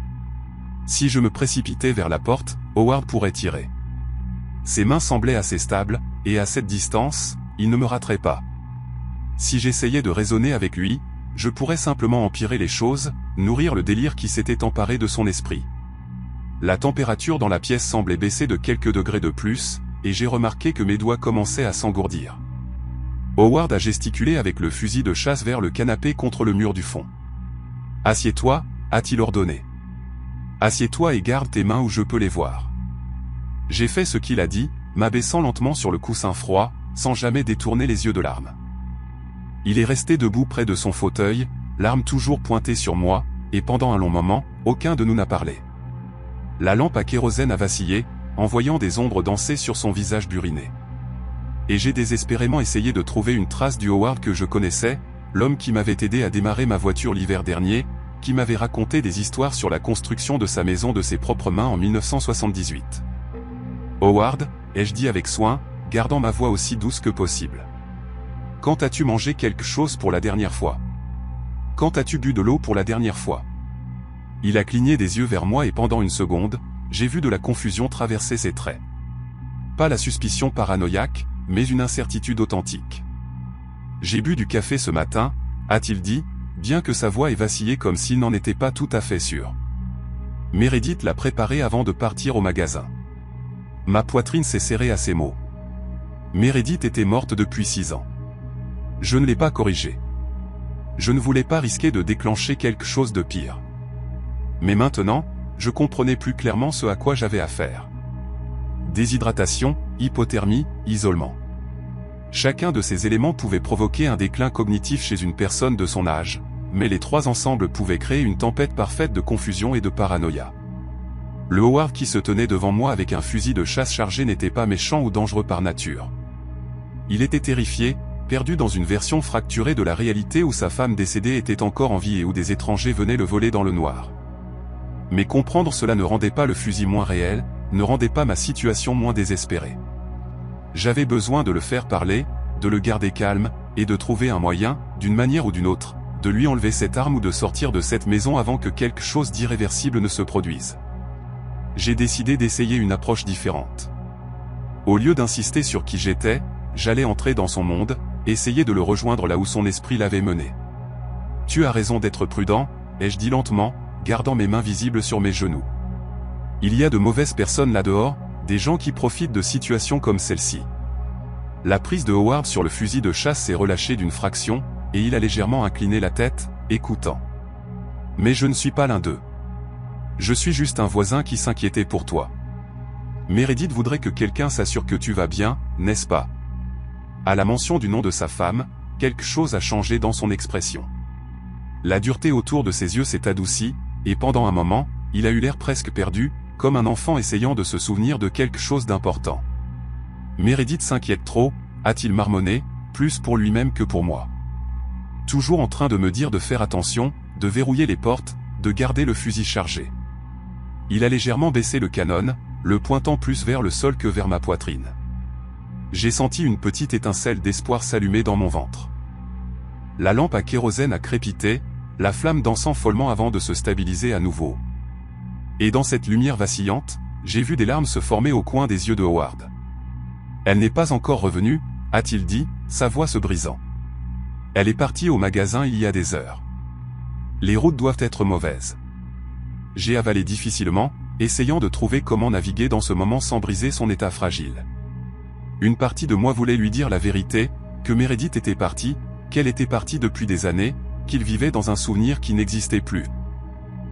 Si je me précipitais vers la porte, Howard pourrait tirer. Ses mains semblaient assez stables, et à cette distance, il ne me raterait pas. Si j'essayais de raisonner avec lui, je pourrais simplement empirer les choses, nourrir le délire qui s'était emparé de son esprit. La température dans la pièce semblait baisser de quelques degrés de plus, et j'ai remarqué que mes doigts commençaient à s'engourdir. Howard a gesticulé avec le fusil de chasse vers le canapé contre le mur du fond. « Assieds-toi », a-t-il ordonné. « Assieds-toi et garde tes mains où je peux les voir. » J'ai fait ce qu'il a dit, m'abaissant lentement sur le coussin froid, sans jamais détourner les yeux de l'arme. Il est resté debout près de son fauteuil, l'arme toujours pointée sur moi, et pendant un long moment, aucun de nous n'a parlé. La lampe à kérosène a vacillé, envoyant des ombres danser sur son visage buriné. Et j'ai désespérément essayé de trouver une trace du Howard que je connaissais, l'homme qui m'avait aidé à démarrer ma voiture l'hiver dernier, qui m'avait raconté des histoires sur la construction de sa maison de ses propres mains en 1978. « Howard », ai-je dit avec soin, gardant ma voix aussi douce que possible. « Quand as-tu mangé quelque chose pour la dernière fois ? Quand as-tu bu de l'eau pour la dernière fois ?» Il a cligné des yeux vers moi et pendant une seconde, j'ai vu de la confusion traverser ses traits. Pas la suspicion paranoïaque, mais une incertitude authentique. « J'ai bu du café ce matin », a-t-il dit, bien que sa voix ait vacillé comme s'il n'en était pas tout à fait sûr. Meredith l'a préparé avant de partir au magasin. Ma poitrine s'est serrée à ces mots. Meredith était morte depuis 6 ans. Je ne l'ai pas corrigée. Je ne voulais pas risquer de déclencher quelque chose de pire. Mais maintenant, je comprenais plus clairement ce à quoi j'avais affaire. Déshydratation, hypothermie, isolement. Chacun de ces éléments pouvait provoquer un déclin cognitif chez une personne de son âge, mais les trois ensemble pouvaient créer une tempête parfaite de confusion et de paranoïa. Le Howard qui se tenait devant moi avec un fusil de chasse chargé n'était pas méchant ou dangereux par nature. Il était terrifié, perdu dans une version fracturée de la réalité où sa femme décédée était encore en vie et où des étrangers venaient le voler dans le noir. Mais comprendre cela ne rendait pas le fusil moins réel, ne rendait pas ma situation moins désespérée. J'avais besoin de le faire parler, de le garder calme, et de trouver un moyen, d'une manière ou d'une autre, de lui enlever cette arme ou de sortir de cette maison avant que quelque chose d'irréversible ne se produise. J'ai décidé d'essayer une approche différente. Au lieu d'insister sur qui j'étais, j'allais entrer dans son monde, essayer de le rejoindre là où son esprit l'avait mené. « Tu as raison d'être prudent », ai-je dit lentement, gardant mes mains visibles sur mes genoux. Il y a de mauvaises personnes là-dehors, des gens qui profitent de situations comme celle-ci. La prise de Howard sur le fusil de chasse s'est relâchée d'une fraction, et il a légèrement incliné la tête, écoutant. Mais je ne suis pas l'un d'eux. Je suis juste un voisin qui s'inquiétait pour toi. Meredith voudrait que quelqu'un s'assure que tu vas bien, n'est-ce pas? À la mention du nom de sa femme, quelque chose a changé dans son expression. La dureté autour de ses yeux s'est adoucie, et pendant un moment, il a eu l'air presque perdu, comme un enfant essayant de se souvenir de quelque chose d'important. Meredith s'inquiète trop, a-t-il marmonné, plus pour lui-même que pour moi. Toujours en train de me dire de faire attention, de verrouiller les portes, de garder le fusil chargé. Il a légèrement baissé le canon, le pointant plus vers le sol que vers ma poitrine. J'ai senti une petite étincelle d'espoir s'allumer dans mon ventre. La lampe à kérosène a crépité, la flamme dansant follement avant de se stabiliser à nouveau. Et dans cette lumière vacillante, j'ai vu des larmes se former au coin des yeux de Howard. « Elle n'est pas encore revenue », a-t-il dit, sa voix se brisant. « Elle est partie au magasin il y a des heures. Les routes doivent être mauvaises. » J'ai avalé difficilement, essayant de trouver comment naviguer dans ce moment sans briser son état fragile. Une partie de moi voulait lui dire la vérité, que Meredith était partie, qu'elle était partie depuis des années, qu'il vivait dans un souvenir qui n'existait plus.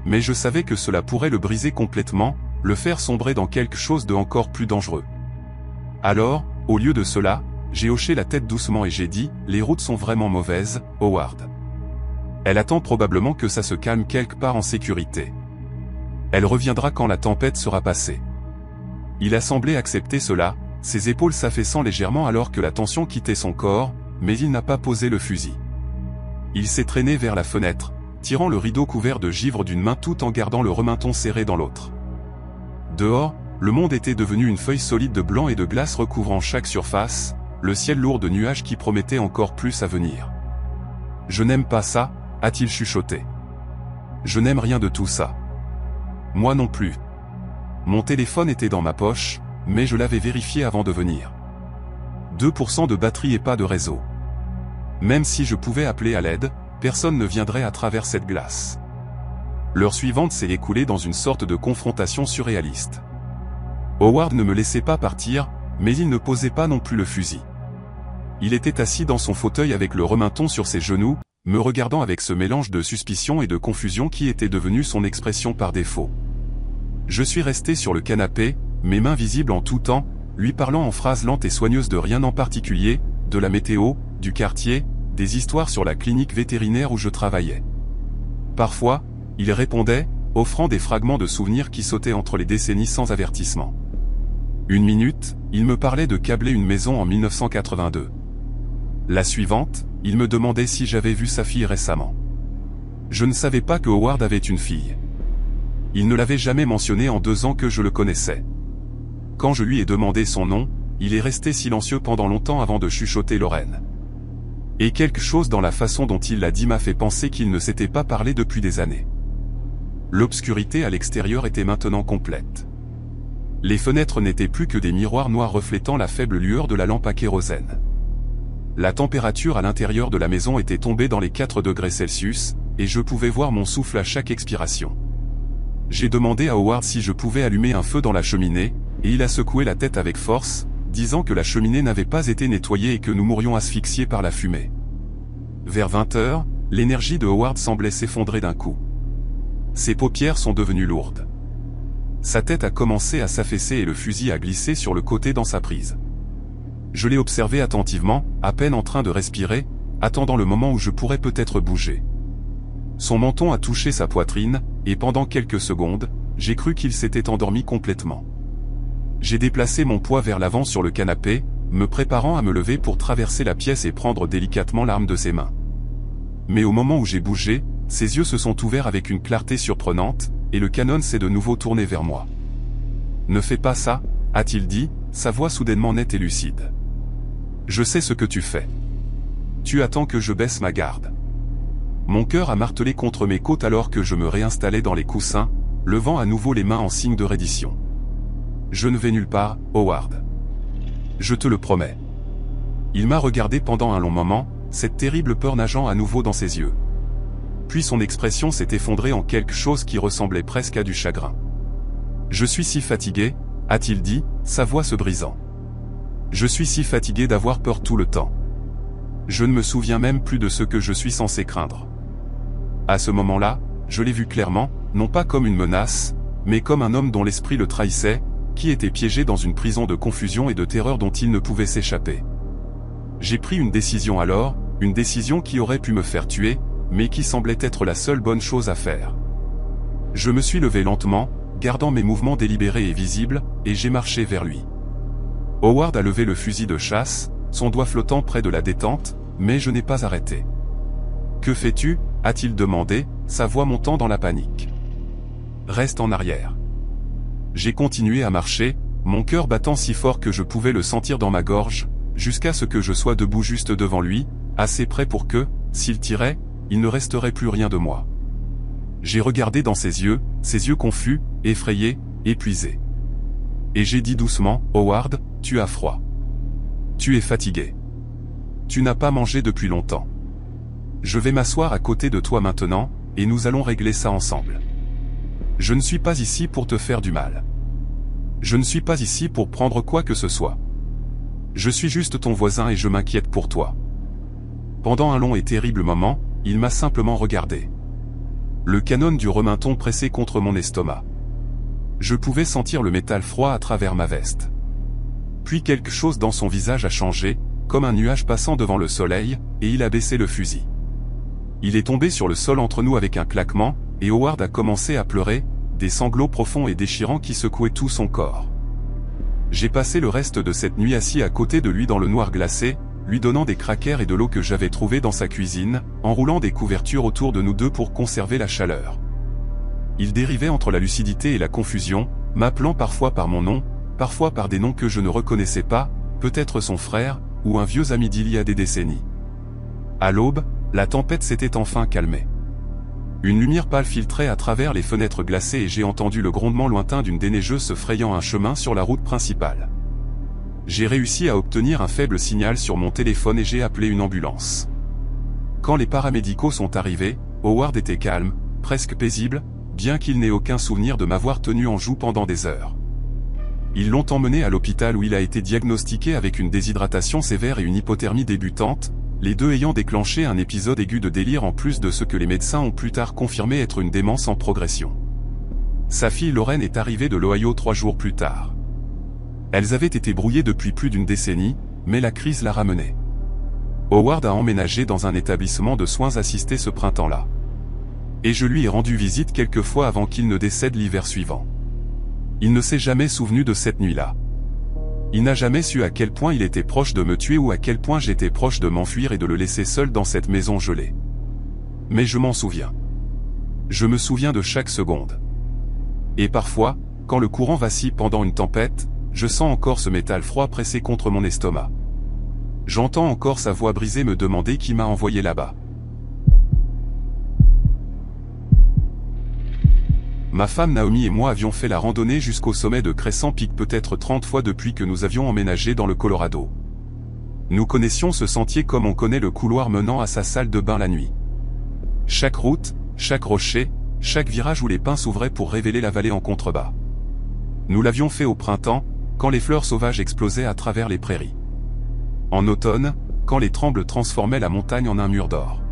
Mais je savais que cela pourrait le briser complètement, le faire sombrer dans quelque chose de encore plus dangereux. Alors, au lieu de cela, j'ai hoché la tête doucement et j'ai dit, « Les routes sont vraiment mauvaises, Howard. Elle attend probablement que ça se calme quelque part en sécurité. Elle reviendra quand la tempête sera passée. » Il a semblé accepter cela, ses épaules s'affaissant légèrement alors que la tension quittait son corps, mais il n'a pas posé le fusil. Il s'est traîné vers la fenêtre, tirant le rideau couvert de givre d'une main tout en gardant le rementon serré dans l'autre. Dehors, le monde était devenu une feuille solide de blanc et de glace recouvrant chaque surface, le ciel lourd de nuages qui promettait encore plus à venir. « Je n'aime pas ça », a-t-il chuchoté. « Je n'aime rien de tout ça. » Moi non plus. Mon téléphone était dans ma poche, mais je l'avais vérifié avant de venir. 2% de batterie et pas de réseau. Même si je pouvais appeler à l'aide, personne ne viendrait à travers cette glace. L'heure suivante s'est écoulée dans une sorte de confrontation surréaliste. Howard ne me laissait pas partir, mais il ne posait pas non plus le fusil. Il était assis dans son fauteuil avec le rementon sur ses genoux, me regardant avec ce mélange de suspicion et de confusion qui était devenu son expression par défaut. Je suis resté sur le canapé, mes mains visibles en tout temps, lui parlant en phrases lentes et soigneuses de rien en particulier, de la météo, du quartier, des histoires sur la clinique vétérinaire où je travaillais. Parfois, il répondait, offrant des fragments de souvenirs qui sautaient entre les décennies sans avertissement. Une minute, il me parlait de câbler une maison en 1982. La suivante, il me demandait si j'avais vu sa fille récemment. Je ne savais pas que Howard avait une fille. Il ne l'avait jamais mentionné en 2 ans que je le connaissais. Quand je lui ai demandé son nom, il est resté silencieux pendant longtemps avant de chuchoter Lorraine. Et quelque chose dans la façon dont il l'a dit m'a fait penser qu'il ne s'était pas parlé depuis des années. L'obscurité à l'extérieur était maintenant complète. Les fenêtres n'étaient plus que des miroirs noirs reflétant la faible lueur de la lampe à kérosène. La température à l'intérieur de la maison était tombée dans les 4 degrés Celsius, et je pouvais voir mon souffle à chaque expiration. J'ai demandé à Howard si je pouvais allumer un feu dans la cheminée, et il a secoué la tête avec force, disant que la cheminée n'avait pas été nettoyée et que nous mourions asphyxiés par la fumée. Vers 20 heures, l'énergie de Howard semblait s'effondrer d'un coup. Ses paupières sont devenues lourdes. Sa tête a commencé à s'affaisser et le fusil a glissé sur le côté dans sa prise. Je l'ai observé attentivement, à peine en train de respirer, attendant le moment où je pourrais peut-être bouger. Son menton a touché sa poitrine, et pendant quelques secondes, j'ai cru qu'il s'était endormi complètement. J'ai déplacé mon poids vers l'avant sur le canapé, me préparant à me lever pour traverser la pièce et prendre délicatement l'arme de ses mains. Mais au moment où j'ai bougé, ses yeux se sont ouverts avec une clarté surprenante, et le canon s'est de nouveau tourné vers moi. « Ne fais pas ça », a-t-il dit, sa voix soudainement nette et lucide. « Je sais ce que tu fais. Tu attends que je baisse ma garde. » Mon cœur a martelé contre mes côtes alors que je me réinstallais dans les coussins, levant à nouveau les mains en signe de reddition. « Je ne vais nulle part, Howard. Je te le promets. » Il m'a regardé pendant un long moment, cette terrible peur nageant à nouveau dans ses yeux. Puis son expression s'est effondrée en quelque chose qui ressemblait presque à du chagrin. « Je suis si fatigué, » a-t-il dit, sa voix se brisant. « Je suis si fatigué d'avoir peur tout le temps. Je ne me souviens même plus de ce que je suis censé craindre. » À ce moment-là, je l'ai vu clairement, non pas comme une menace, mais comme un homme dont l'esprit le trahissait, qui était piégé dans une prison de confusion et de terreur dont il ne pouvait s'échapper. J'ai pris une décision alors, une décision qui aurait pu me faire tuer, mais qui semblait être la seule bonne chose à faire. Je me suis levé lentement, gardant mes mouvements délibérés et visibles, et j'ai marché vers lui. Howard a levé le fusil de chasse, son doigt flottant près de la détente, mais je n'ai pas arrêté. « Que fais-tu » a-t-il demandé, sa voix montant dans la panique. « Reste en arrière. » J'ai continué à marcher, mon cœur battant si fort que je pouvais le sentir dans ma gorge, jusqu'à ce que je sois debout juste devant lui, assez près pour que, s'il tirait, il ne resterait plus rien de moi. J'ai regardé dans ses yeux confus, effrayés, épuisés. Et j'ai dit doucement, « Howard, tu as froid. Tu es fatigué. Tu n'as pas mangé depuis longtemps. Je vais m'asseoir à côté de toi maintenant, et nous allons régler ça ensemble. Je ne suis pas ici pour te faire du mal. Je ne suis pas ici pour prendre quoi que ce soit. Je suis juste ton voisin et je m'inquiète pour toi. » Pendant un long et terrible moment, il m'a simplement regardé. Le canon du rementon pressé contre mon estomac. Je pouvais sentir le métal froid à travers ma veste. Puis quelque chose dans son visage a changé, comme un nuage passant devant le soleil, et il a baissé le fusil. Il est tombé sur le sol entre nous avec un claquement, et Howard a commencé à pleurer, des sanglots profonds et déchirants qui secouaient tout son corps. J'ai passé le reste de cette nuit assis à côté de lui dans le noir glacé, lui donnant des crackers et de l'eau que j'avais trouvée dans sa cuisine, enroulant des couvertures autour de nous deux pour conserver la chaleur. Il dérivait entre la lucidité et la confusion, m'appelant parfois par mon nom, parfois par des noms que je ne reconnaissais pas, peut-être son frère, ou un vieux ami d'il y a des décennies. À l'aube, la tempête s'était enfin calmée. Une lumière pâle filtrait à travers les fenêtres glacées et j'ai entendu le grondement lointain d'une déneigeuse se frayant un chemin sur la route principale. J'ai réussi à obtenir un faible signal sur mon téléphone et j'ai appelé une ambulance. Quand les paramédicaux sont arrivés, Howard était calme, presque paisible, bien qu'il n'ait aucun souvenir de m'avoir tenu en joue pendant des heures. Ils l'ont emmené à l'hôpital où il a été diagnostiqué avec une déshydratation sévère et une hypothermie débutante, les deux ayant déclenché un épisode aigu de délire en plus de ce que les médecins ont plus tard confirmé être une démence en progression. Sa fille Lorraine est arrivée de l'Ohio 3 jours plus tard. Elles avaient été brouillées depuis plus d'une décennie, mais la crise l'a ramenée. Howard a emménagé dans un établissement de soins assistés ce printemps-là. Et je lui ai rendu visite quelques fois avant qu'il ne décède l'hiver suivant. Il ne s'est jamais souvenu de cette nuit-là. Il n'a jamais su à quel point il était proche de me tuer ou à quel point j'étais proche de m'enfuir et de le laisser seul dans cette maison gelée. Mais je m'en souviens. Je me souviens de chaque seconde. Et parfois, quand le courant vacille pendant une tempête, je sens encore ce métal froid pressé contre mon estomac. J'entends encore sa voix brisée me demander qui m'a envoyé là-bas. Ma femme Naomi et moi avions fait la randonnée jusqu'au sommet de Crescent Peak peut-être 30 fois depuis que nous avions emménagé dans le Colorado. Nous connaissions ce sentier comme on connaît le couloir menant à sa salle de bain la nuit. Chaque route, chaque rocher, chaque virage où les pins s'ouvraient pour révéler la vallée en contrebas. Nous l'avions fait au printemps, quand les fleurs sauvages explosaient à travers les prairies. En automne, quand les trembles transformaient la montagne en un mur d'or.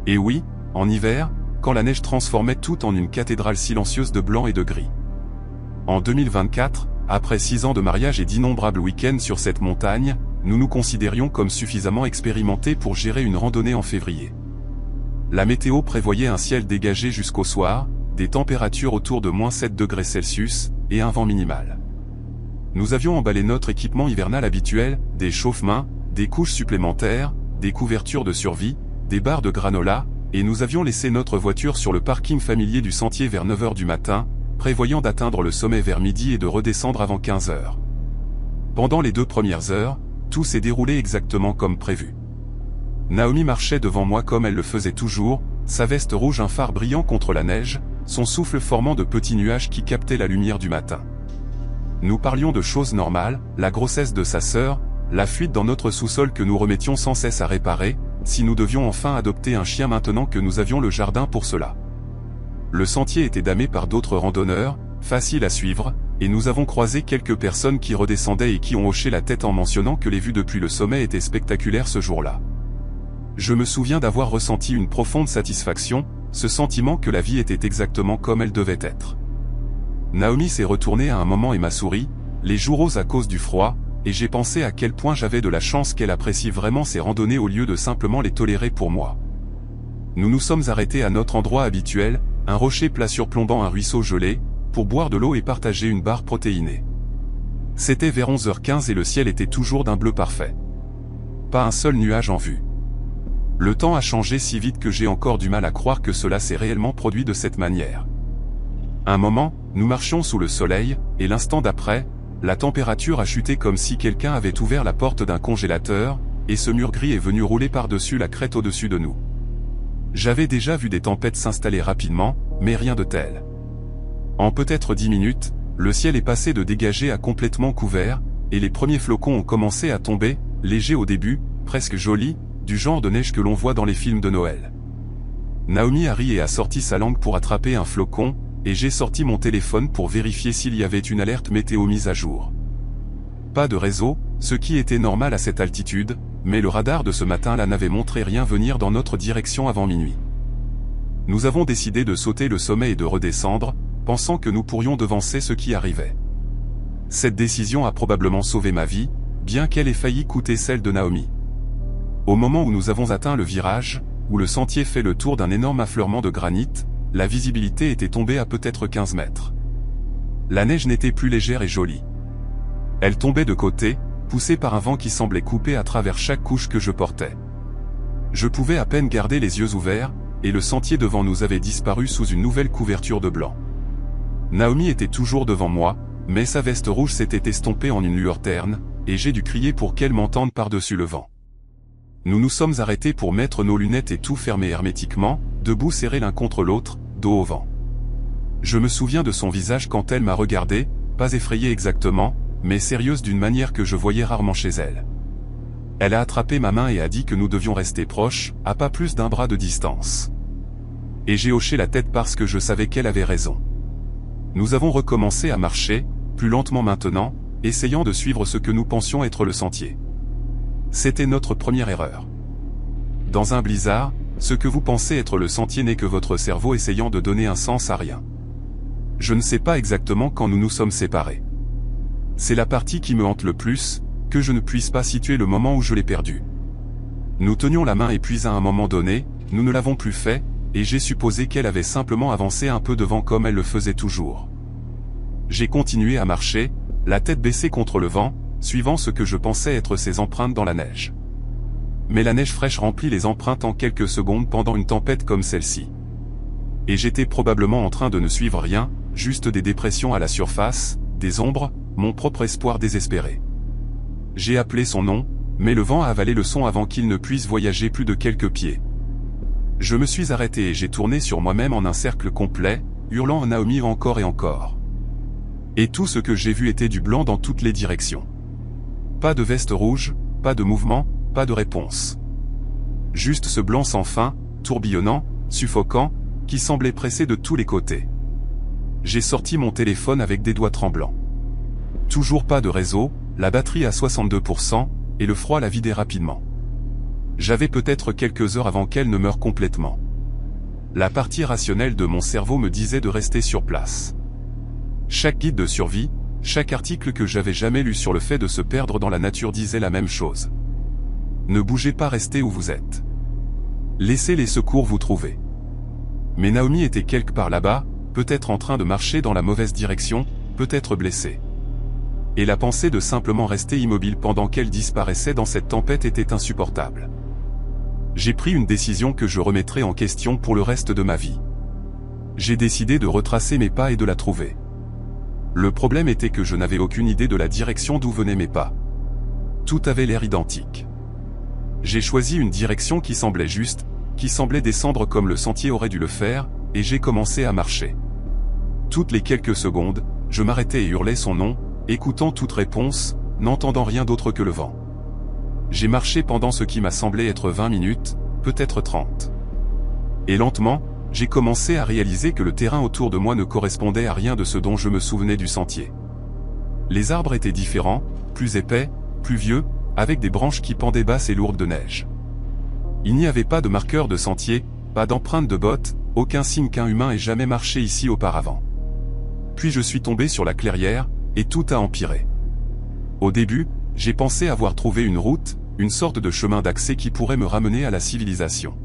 Et oui, en hiver, quand la neige transformait tout en une cathédrale silencieuse de blanc et de gris. En 2024, après 6 ans de mariage et d'innombrables week-ends sur cette montagne, nous nous considérions comme suffisamment expérimentés pour gérer une randonnée en février. La météo prévoyait un ciel dégagé jusqu'au soir, des températures autour de -7 degrés Celsius, et un vent minimal. Nous avions emballé notre équipement hivernal habituel, des chauffe-mains, des couches supplémentaires, des couvertures de survie, des barres de granola, et nous avions laissé notre voiture sur le parking familier du sentier vers 9 h du matin, prévoyant d'atteindre le sommet vers midi et de redescendre avant 15 h. Pendant les 2 premières heures, tout s'est déroulé exactement comme prévu. Naomi marchait devant moi comme elle le faisait toujours, sa veste rouge un phare brillant contre la neige, son souffle formant de petits nuages qui captaient la lumière du matin. Nous parlions de choses normales, la grossesse de sa sœur, la fuite dans notre sous-sol que nous remettions sans cesse à réparer, si nous devions enfin adopter un chien maintenant que nous avions le jardin pour cela. Le sentier était damé par d'autres randonneurs, facile à suivre, et nous avons croisé quelques personnes qui redescendaient et qui ont hoché la tête en mentionnant que les vues depuis le sommet étaient spectaculaires ce jour-là. Je me souviens d'avoir ressenti une profonde satisfaction, ce sentiment que la vie était exactement comme elle devait être. Naomi s'est retournée à un moment et m'a souri, les joues roses à cause du froid, et j'ai pensé à quel point j'avais de la chance qu'elle apprécie vraiment ces randonnées au lieu de simplement les tolérer pour moi. Nous nous sommes arrêtés à notre endroit habituel, un rocher plat surplombant un ruisseau gelé, pour boire de l'eau et partager une barre protéinée. C'était vers 11 h 15 et le ciel était toujours d'un bleu parfait. Pas un seul nuage en vue. Le temps a changé si vite que j'ai encore du mal à croire que cela s'est réellement produit de cette manière. Un moment, nous marchions sous le soleil, et l'instant d'après, la température a chuté comme si quelqu'un avait ouvert la porte d'un congélateur, et ce mur gris est venu rouler par-dessus la crête au-dessus de nous. J'avais déjà vu des tempêtes s'installer rapidement, mais rien de tel. En peut-être 10 minutes, le ciel est passé de dégagé à complètement couvert, et les premiers flocons ont commencé à tomber, légers au début, presque jolis, du genre de neige que l'on voit dans les films de Noël. Naomi a ri et a sorti sa langue pour attraper un flocon, et j'ai sorti mon téléphone pour vérifier s'il y avait une alerte météo mise à jour. Pas de réseau, ce qui était normal à cette altitude, mais le radar de ce matin-là n'avait montré rien venir dans notre direction avant minuit. Nous avons décidé de sauter le sommet et de redescendre, pensant que nous pourrions devancer ce qui arrivait. Cette décision a probablement sauvé ma vie, bien qu'elle ait failli coûter celle de Naomi. Au moment où nous avons atteint le virage, où le sentier fait le tour d'un énorme affleurement de granit, la visibilité était tombée à peut-être 15 mètres. La neige n'était plus légère et jolie. Elle tombait de côté, poussée par un vent qui semblait couper à travers chaque couche que je portais. Je pouvais à peine garder les yeux ouverts, et le sentier devant nous avait disparu sous une nouvelle couverture de blanc. Naomi était toujours devant moi, mais sa veste rouge s'était estompée en une lueur terne, et j'ai dû crier pour qu'elle m'entende par-dessus le vent. Nous nous sommes arrêtés pour mettre nos lunettes et tout fermer hermétiquement, debout serrés l'un contre l'autre, dos au vent. Je me souviens de son visage quand elle m'a regardé, pas effrayée exactement, mais sérieuse d'une manière que je voyais rarement chez elle. Elle a attrapé ma main et a dit que nous devions rester proches, à pas plus d'1 bras de distance. Et j'ai hoché la tête parce que je savais qu'elle avait raison. Nous avons recommencé à marcher, plus lentement maintenant, essayant de suivre ce que nous pensions être le sentier. C'était notre première erreur. Dans un blizzard, ce que vous pensez être le sentier n'est que votre cerveau essayant de donner un sens à rien. Je ne sais pas exactement quand nous nous sommes séparés. C'est la partie qui me hante le plus, que je ne puisse pas situer le moment où je l'ai perdu. Nous tenions la main et puis à un moment donné, nous ne l'avons plus fait, et j'ai supposé qu'elle avait simplement avancé un peu devant comme elle le faisait toujours. J'ai continué à marcher, la tête baissée contre le vent, suivant ce que je pensais être ses empreintes dans la neige. Mais la neige fraîche remplit les empreintes en quelques secondes pendant une tempête comme celle-ci. Et j'étais probablement en train de ne suivre rien, juste des dépressions à la surface, des ombres, mon propre espoir désespéré. J'ai appelé son nom, mais le vent a avalé le son avant qu'il ne puisse voyager plus de quelques pieds. Je me suis arrêté et j'ai tourné sur moi-même en un cercle complet, hurlant à Naomi encore et encore. Et tout ce que j'ai vu était du blanc dans toutes les directions. Pas de veste rouge, pas de mouvement, pas de réponse. Juste ce blanc sans fin, tourbillonnant, suffocant, qui semblait pressé de tous les côtés. J'ai sorti mon téléphone avec des doigts tremblants. Toujours pas de réseau, la batterie à 62%, et le froid la vidait rapidement. J'avais peut-être quelques heures avant qu'elle ne meure complètement. La partie rationnelle de mon cerveau me disait de rester sur place. Chaque guide de survie, chaque article que j'avais jamais lu sur le fait de se perdre dans la nature disait la même chose. Ne bougez pas, restez où vous êtes. Laissez les secours vous trouver. Mais Naomi était quelque part là-bas, peut-être en train de marcher dans la mauvaise direction, peut-être blessée. Et la pensée de simplement rester immobile pendant qu'elle disparaissait dans cette tempête était insupportable. J'ai pris une décision que je remettrai en question pour le reste de ma vie. J'ai décidé de retracer mes pas et de la trouver. Le problème était que je n'avais aucune idée de la direction d'où venaient mes pas. Tout avait l'air identique. J'ai choisi une direction qui semblait juste, qui semblait descendre comme le sentier aurait dû le faire, et j'ai commencé à marcher. Toutes les quelques secondes, je m'arrêtais et hurlais son nom, écoutant toute réponse, n'entendant rien d'autre que le vent. J'ai marché pendant ce qui m'a semblé être 20 minutes, peut-être 30. Et lentement, j'ai commencé à réaliser que le terrain autour de moi ne correspondait à rien de ce dont je me souvenais du sentier. Les arbres étaient différents, plus épais, plus vieux, avec des branches qui pendaient basses et lourdes de neige. Il n'y avait pas de marqueur de sentier, pas d'empreinte de bottes, aucun signe qu'un humain ait jamais marché ici auparavant. Puis je suis tombé sur la clairière, et tout a empiré. Au début, j'ai pensé avoir trouvé une route, une sorte de chemin d'accès qui pourrait me ramener à la civilisation.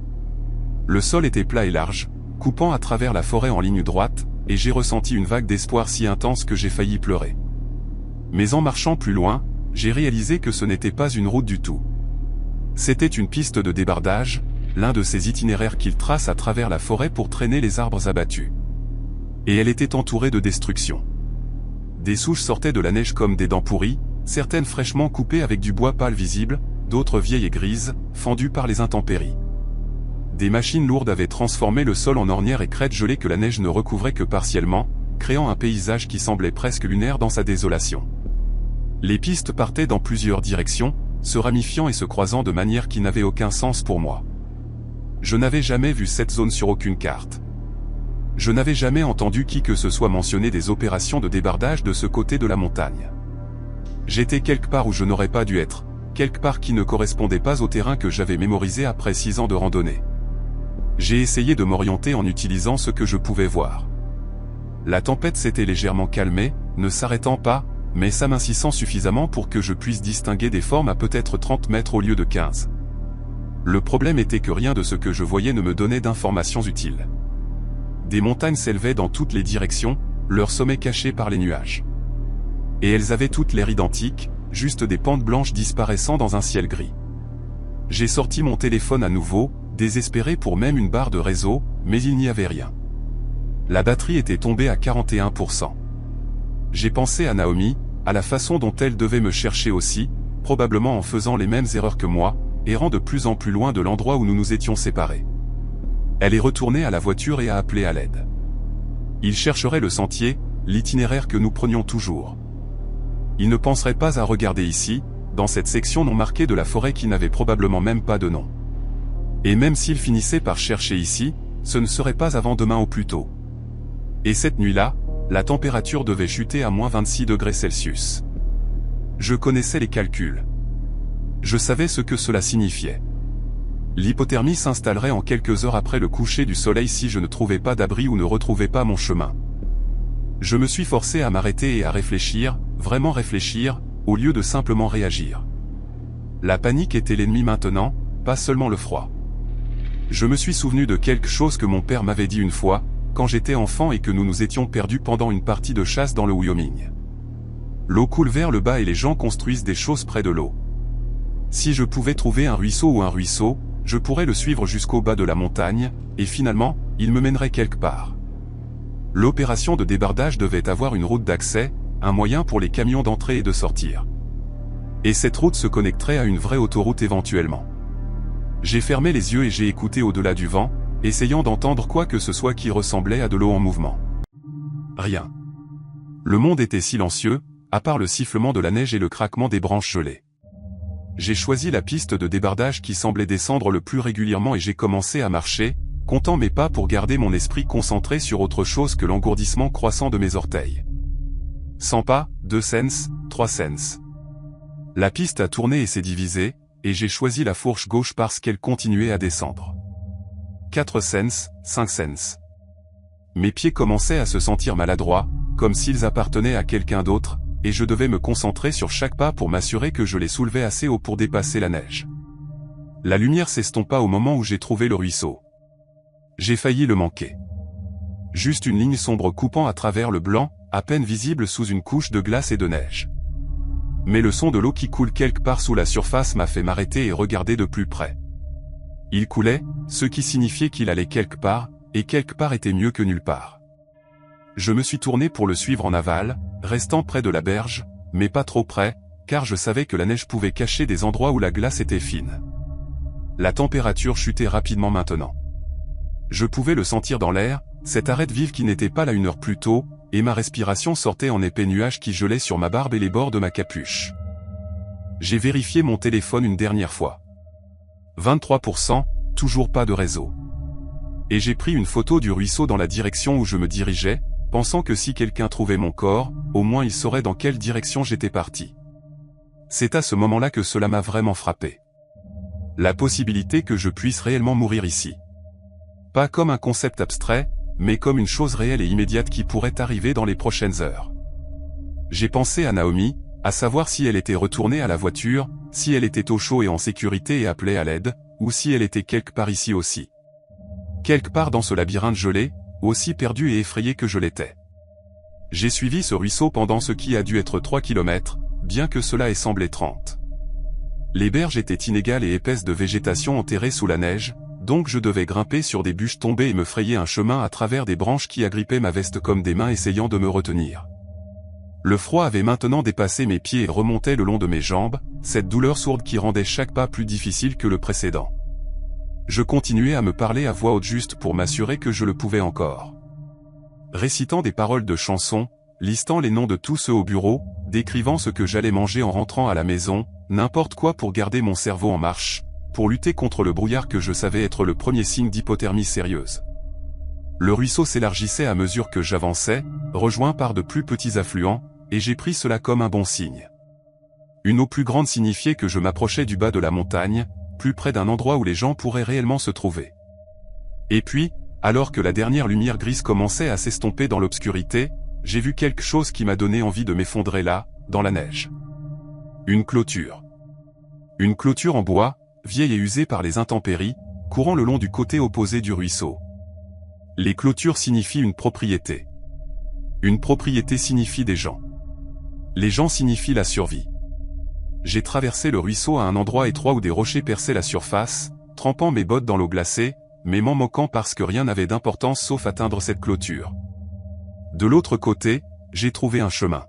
Le sol était plat et large, coupant à travers la forêt en ligne droite, et j'ai ressenti une vague d'espoir si intense que j'ai failli pleurer. Mais en marchant plus loin, j'ai réalisé que ce n'était pas une route du tout. C'était une piste de débardage, l'un de ces itinéraires qu'il trace à travers la forêt pour traîner les arbres abattus. Et elle était entourée de destruction. Des souches sortaient de la neige comme des dents pourries, certaines fraîchement coupées avec du bois pâle visible, d'autres vieilles et grises, fendues par les intempéries. Des machines lourdes avaient transformé le sol en ornières et crêtes gelées que la neige ne recouvrait que partiellement, créant un paysage qui semblait presque lunaire dans sa désolation. Les pistes partaient dans plusieurs directions, se ramifiant et se croisant de manière qui n'avait aucun sens pour moi. Je n'avais jamais vu cette zone sur aucune carte. Je n'avais jamais entendu qui que ce soit mentionner des opérations de débardage de ce côté de la montagne. J'étais quelque part où je n'aurais pas dû être, quelque part qui ne correspondait pas au terrain que j'avais mémorisé après 6 ans de randonnée. J'ai essayé de m'orienter en utilisant ce que je pouvais voir. La tempête s'était légèrement calmée, ne s'arrêtant pas, mais s'amincissant suffisamment pour que je puisse distinguer des formes à peut-être 30 mètres au lieu de 15. Le problème était que rien de ce que je voyais ne me donnait d'informations utiles. Des montagnes s'élevaient dans toutes les directions, leurs sommets cachés par les nuages. Et elles avaient toutes l'air identiques, juste des pentes blanches disparaissant dans un ciel gris. J'ai sorti mon téléphone à nouveau, désespéré pour même une barre de réseau, mais il n'y avait rien. La batterie était tombée à 41%. J'ai pensé à Naomi, à la façon dont elle devait me chercher aussi, probablement en faisant les mêmes erreurs que moi, errant de plus en plus loin de l'endroit où nous nous étions séparés. Elle est retournée à la voiture et a appelé à l'aide. Il chercherait le sentier, l'itinéraire que nous prenions toujours. Il ne penserait pas à regarder ici, dans cette section non marquée de la forêt qui n'avait probablement même pas de nom. Et même s'il finissait par chercher ici, ce ne serait pas avant demain au plus tôt. Et cette nuit-là, la température devait chuter à moins 26 degrés Celsius. Je connaissais les calculs. Je savais ce que cela signifiait. L'hypothermie s'installerait en quelques heures après le coucher du soleil si je ne trouvais pas d'abri ou ne retrouvais pas mon chemin. Je me suis forcé à m'arrêter et à réfléchir, vraiment réfléchir, au lieu de simplement réagir. La panique était l'ennemi maintenant, pas seulement le froid. Je me suis souvenu de quelque chose que mon père m'avait dit une fois, quand j'étais enfant et que nous nous étions perdus pendant une partie de chasse dans le Wyoming. L'eau coule vers le bas et les gens construisent des choses près de l'eau. Si je pouvais trouver un ruisseau ou un ruisseau, je pourrais le suivre jusqu'au bas de la montagne, et finalement, il me mènerait quelque part. L'opération de débardage devait avoir une route d'accès, un moyen pour les camions d'entrer et de sortir. Et cette route se connecterait à une vraie autoroute éventuellement. J'ai fermé les yeux et j'ai écouté au-delà du vent, essayant d'entendre quoi que ce soit qui ressemblait à de l'eau en mouvement. Rien. Le monde était silencieux, à part le sifflement de la neige et le craquement des branches gelées. J'ai choisi la piste de débardage qui semblait descendre le plus régulièrement et j'ai commencé à marcher, comptant mes pas pour garder mon esprit concentré sur autre chose que l'engourdissement croissant de mes orteils. 100 pas, 2 cents, 3 cents. La piste a tourné et s'est divisée, et j'ai choisi la fourche gauche parce qu'elle continuait à descendre. 4 cents, 5 cents. Mes pieds commençaient à se sentir maladroits, comme s'ils appartenaient à quelqu'un d'autre, et je devais me concentrer sur chaque pas pour m'assurer que je les soulevais assez haut pour dépasser la neige. La lumière s'estompa au moment où j'ai trouvé le ruisseau. J'ai failli le manquer. Juste une ligne sombre coupant à travers le blanc, à peine visible sous une couche de glace et de neige. Mais le son de l'eau qui coule quelque part sous la surface m'a fait m'arrêter et regarder de plus près. Il coulait, ce qui signifiait qu'il allait quelque part, et quelque part était mieux que nulle part. Je me suis tourné pour le suivre en aval, restant près de la berge, mais pas trop près, car je savais que la neige pouvait cacher des endroits où la glace était fine. La température chutait rapidement maintenant. Je pouvais le sentir dans l'air, cette arête vive qui n'était pas là une heure plus tôt, et ma respiration sortait en épais nuages qui gelaient sur ma barbe et les bords de ma capuche. J'ai vérifié mon téléphone une dernière fois. 23%, toujours pas de réseau. Et j'ai pris une photo du ruisseau dans la direction où je me dirigeais, pensant que si quelqu'un trouvait mon corps, au moins il saurait dans quelle direction j'étais parti. C'est à ce moment-là que cela m'a vraiment frappé. La possibilité que je puisse réellement mourir ici. Pas comme un concept abstrait, mais comme une chose réelle et immédiate qui pourrait arriver dans les prochaines heures. J'ai pensé à Naomi, à savoir si elle était retournée à la voiture, si elle était au chaud et en sécurité et appelait à l'aide, ou si elle était quelque part ici aussi. Quelque part dans ce labyrinthe gelé, aussi perdu et effrayé que je l'étais. J'ai suivi ce ruisseau pendant ce qui a dû être 3 kilomètres, bien que cela ait semblé 30. Les berges étaient inégales et épaisses de végétation enterrée sous la neige, donc je devais grimper sur des bûches tombées et me frayer un chemin à travers des branches qui agrippaient ma veste comme des mains essayant de me retenir. Le froid avait maintenant dépassé mes pieds et remontait le long de mes jambes, cette douleur sourde qui rendait chaque pas plus difficile que le précédent. Je continuais à me parler à voix haute juste pour m'assurer que je le pouvais encore. Récitant des paroles de chansons, listant les noms de tous ceux au bureau, décrivant ce que j'allais manger en rentrant à la maison, n'importe quoi pour garder mon cerveau en marche, pour lutter contre le brouillard que je savais être le premier signe d'hypothermie sérieuse. Le ruisseau s'élargissait à mesure que j'avançais, rejoint par de plus petits affluents, et j'ai pris cela comme un bon signe. Une eau plus grande signifiait que je m'approchais du bas de la montagne, plus près d'un endroit où les gens pourraient réellement se trouver. Et puis, alors que la dernière lumière grise commençait à s'estomper dans l'obscurité, j'ai vu quelque chose qui m'a donné envie de m'effondrer là, dans la neige. Une clôture. Une clôture en bois, vieille et usée par les intempéries, courant le long du côté opposé du ruisseau. Les clôtures signifient une propriété. Une propriété signifie des gens. Les gens signifient la survie. J'ai traversé le ruisseau à un endroit étroit où des rochers perçaient la surface, trempant mes bottes dans l'eau glacée, mais m'en moquant parce que rien n'avait d'importance sauf atteindre cette clôture. De l'autre côté, j'ai trouvé un chemin.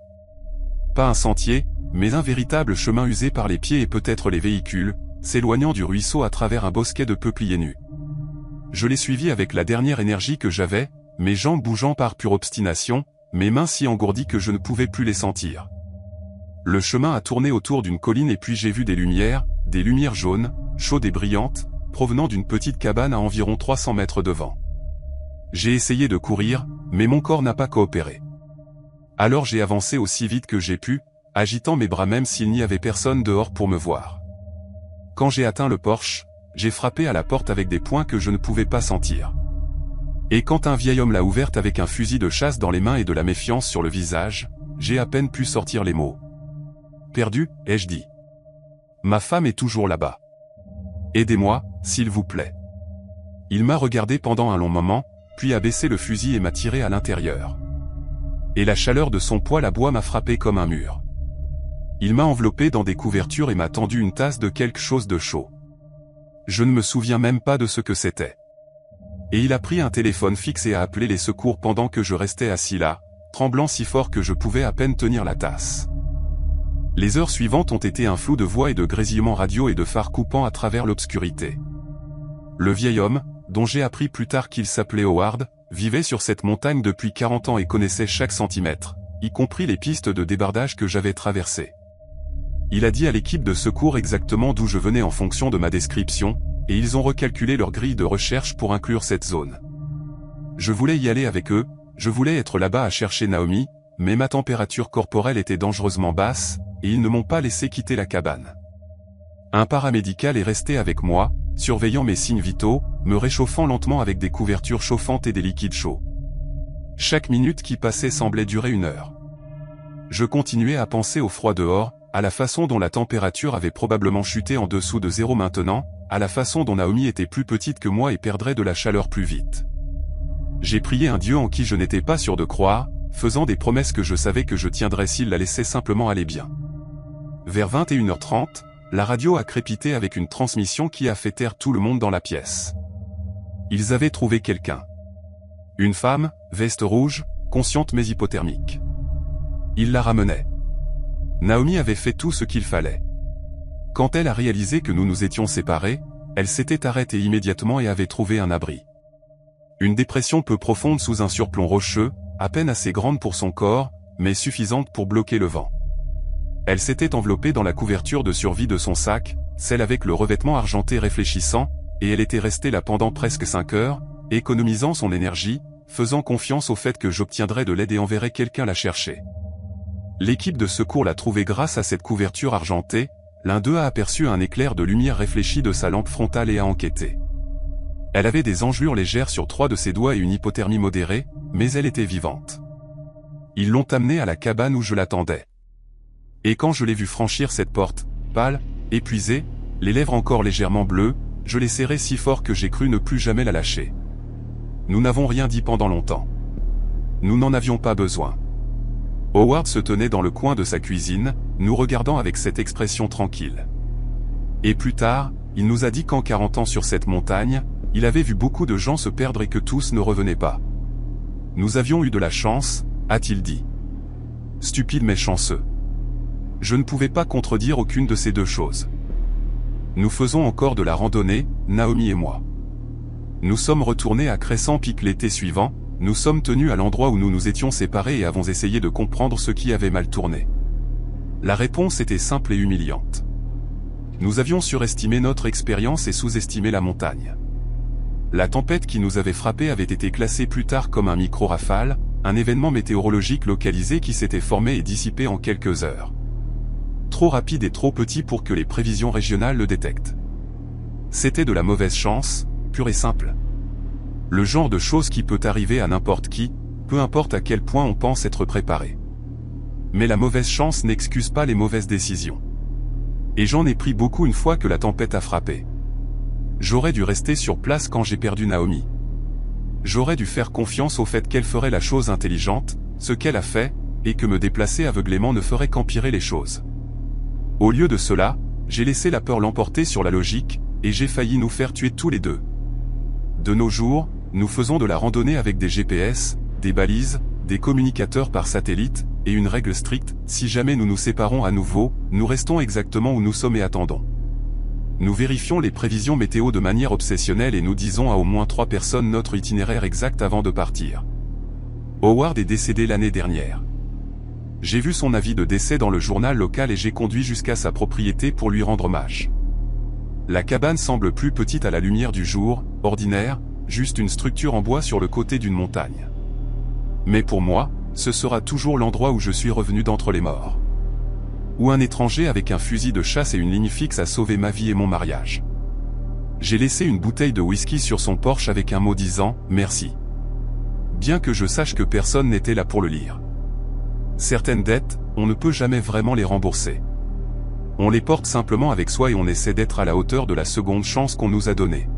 Pas un sentier, mais un véritable chemin usé par les pieds et peut-être les véhicules, s'éloignant du ruisseau à travers un bosquet de peupliers nus. Je l'ai suivi avec la dernière énergie que j'avais, mes jambes bougeant par pure obstination, mes mains si engourdies que je ne pouvais plus les sentir. Le chemin a tourné autour d'une colline et puis j'ai vu des lumières jaunes, chaudes et brillantes, provenant d'une petite cabane à environ 300 mètres devant. J'ai essayé de courir, mais mon corps n'a pas coopéré. Alors j'ai avancé aussi vite que j'ai pu, agitant mes bras même s'il n'y avait personne dehors pour me voir. Quand j'ai atteint le porche, j'ai frappé à la porte avec des poings que je ne pouvais pas sentir. Et quand un vieil homme l'a ouverte avec un fusil de chasse dans les mains et de la méfiance sur le visage, j'ai à peine pu sortir les mots. Perdu, ai-je dit. Ma femme est toujours là-bas. Aidez-moi, s'il vous plaît. Il m'a regardé pendant un long moment, puis a baissé le fusil et m'a tiré à l'intérieur. Et la chaleur de son poil à bois m'a frappé comme un mur. Il m'a enveloppé dans des couvertures et m'a tendu une tasse de quelque chose de chaud. Je ne me souviens même pas de ce que c'était. Et il a pris un téléphone fixe et a appelé les secours pendant que je restais assis là, tremblant si fort que je pouvais à peine tenir la tasse. Les heures suivantes ont été un flou de voix et de grésillements radio et de phares coupant à travers l'obscurité. Le vieil homme, dont j'ai appris plus tard qu'il s'appelait Howard, vivait sur cette montagne depuis 40 ans et connaissait chaque centimètre, y compris les pistes de débardage que j'avais traversées. Il a dit à l'équipe de secours exactement d'où je venais en fonction de ma description, et ils ont recalculé leur grille de recherche pour inclure cette zone. Je voulais y aller avec eux, je voulais être là-bas à chercher Naomi, mais ma température corporelle était dangereusement basse, et ils ne m'ont pas laissé quitter la cabane. Un paramédical est resté avec moi, surveillant mes signes vitaux, me réchauffant lentement avec des couvertures chauffantes et des liquides chauds. Chaque minute qui passait semblait durer 1 heure. Je continuais à penser au froid dehors, à la façon dont la température avait probablement chuté en dessous de 0 maintenant, à la façon dont Naomi était plus petite que moi et perdrait de la chaleur plus vite. J'ai prié un Dieu en qui je n'étais pas sûr de croire, faisant des promesses que je savais que je tiendrais s'il la laissait simplement aller bien. Vers 21h30, la radio a crépité avec une transmission qui a fait taire tout le monde dans la pièce. Ils avaient trouvé quelqu'un. Une femme, veste rouge, consciente mais hypothermique. Ils la ramenaient. Naomi avait fait tout ce qu'il fallait. Quand elle a réalisé que nous nous étions séparés, elle s'était arrêtée immédiatement et avait trouvé un abri. Une dépression peu profonde sous un surplomb rocheux, à peine assez grande pour son corps, mais suffisante pour bloquer le vent. Elle s'était enveloppée dans la couverture de survie de son sac, celle avec le revêtement argenté réfléchissant, et elle était restée là pendant presque 5 heures, économisant son énergie, faisant confiance au fait que j'obtiendrais de l'aide et enverrais quelqu'un la chercher. L'équipe de secours l'a trouvée grâce à cette couverture argentée, l'un d'eux a aperçu un éclair de lumière réfléchie de sa lampe frontale et a enquêté. Elle avait des engelures légères sur 3 de ses doigts et une hypothermie modérée, mais elle était vivante. Ils l'ont amenée à la cabane où je l'attendais. Et quand je l'ai vue franchir cette porte, pâle, épuisée, les lèvres encore légèrement bleues, je l'ai serrée si fort que j'ai cru ne plus jamais la lâcher. Nous n'avons rien dit pendant longtemps. Nous n'en avions pas besoin. Howard se tenait dans le coin de sa cuisine, nous regardant avec cette expression tranquille. Et plus tard, il nous a dit qu'en 40 ans sur cette montagne, il avait vu beaucoup de gens se perdre et que tous ne revenaient pas. Nous avions eu de la chance, a-t-il dit. Stupide mais chanceux. Je ne pouvais pas contredire aucune de ces deux choses. Nous faisons encore de la randonnée, Naomi et moi. Nous sommes retournés à Crescent Peak l'été suivant, nous sommes tenus à l'endroit où nous nous étions séparés et avons essayé de comprendre ce qui avait mal tourné. La réponse était simple et humiliante. Nous avions surestimé notre expérience et sous-estimé la montagne. La tempête qui nous avait frappés avait été classée plus tard comme un micro-rafale, un événement météorologique localisé qui s'était formé et dissipé en quelques heures. Trop rapide et trop petit pour que les prévisions régionales le détectent. C'était de la mauvaise chance, pure et simple. Le genre de chose qui peut arriver à n'importe qui, peu importe à quel point on pense être préparé. Mais la mauvaise chance n'excuse pas les mauvaises décisions. Et j'en ai pris beaucoup une fois que la tempête a frappé. J'aurais dû rester sur place quand j'ai perdu Naomi. J'aurais dû faire confiance au fait qu'elle ferait la chose intelligente, ce qu'elle a fait, et que me déplacer aveuglément ne ferait qu'empirer les choses. Au lieu de cela, j'ai laissé la peur l'emporter sur la logique, et j'ai failli nous faire tuer tous les deux. De nos jours, nous faisons de la randonnée avec des GPS, des balises, des communicateurs par satellite, et une règle stricte, si jamais nous nous séparons à nouveau, nous restons exactement où nous sommes et attendons. Nous vérifions les prévisions météo de manière obsessionnelle et nous disons à au moins 3 personnes notre itinéraire exact avant de partir. Howard est décédé l'année dernière. J'ai vu son avis de décès dans le journal local et j'ai conduit jusqu'à sa propriété pour lui rendre hommage. La cabane semble plus petite à la lumière du jour, ordinaire, juste une structure en bois sur le côté d'une montagne. Mais pour moi, ce sera toujours l'endroit où je suis revenu d'entre les morts. Où un étranger avec un fusil de chasse et une ligne fixe a sauvé ma vie et mon mariage. J'ai laissé une bouteille de whisky sur son porche avec un mot disant « merci ». Bien que je sache que personne n'était là pour le lire. Certaines dettes, on ne peut jamais vraiment les rembourser. On les porte simplement avec soi et on essaie d'être à la hauteur de la seconde chance qu'on nous a donnée.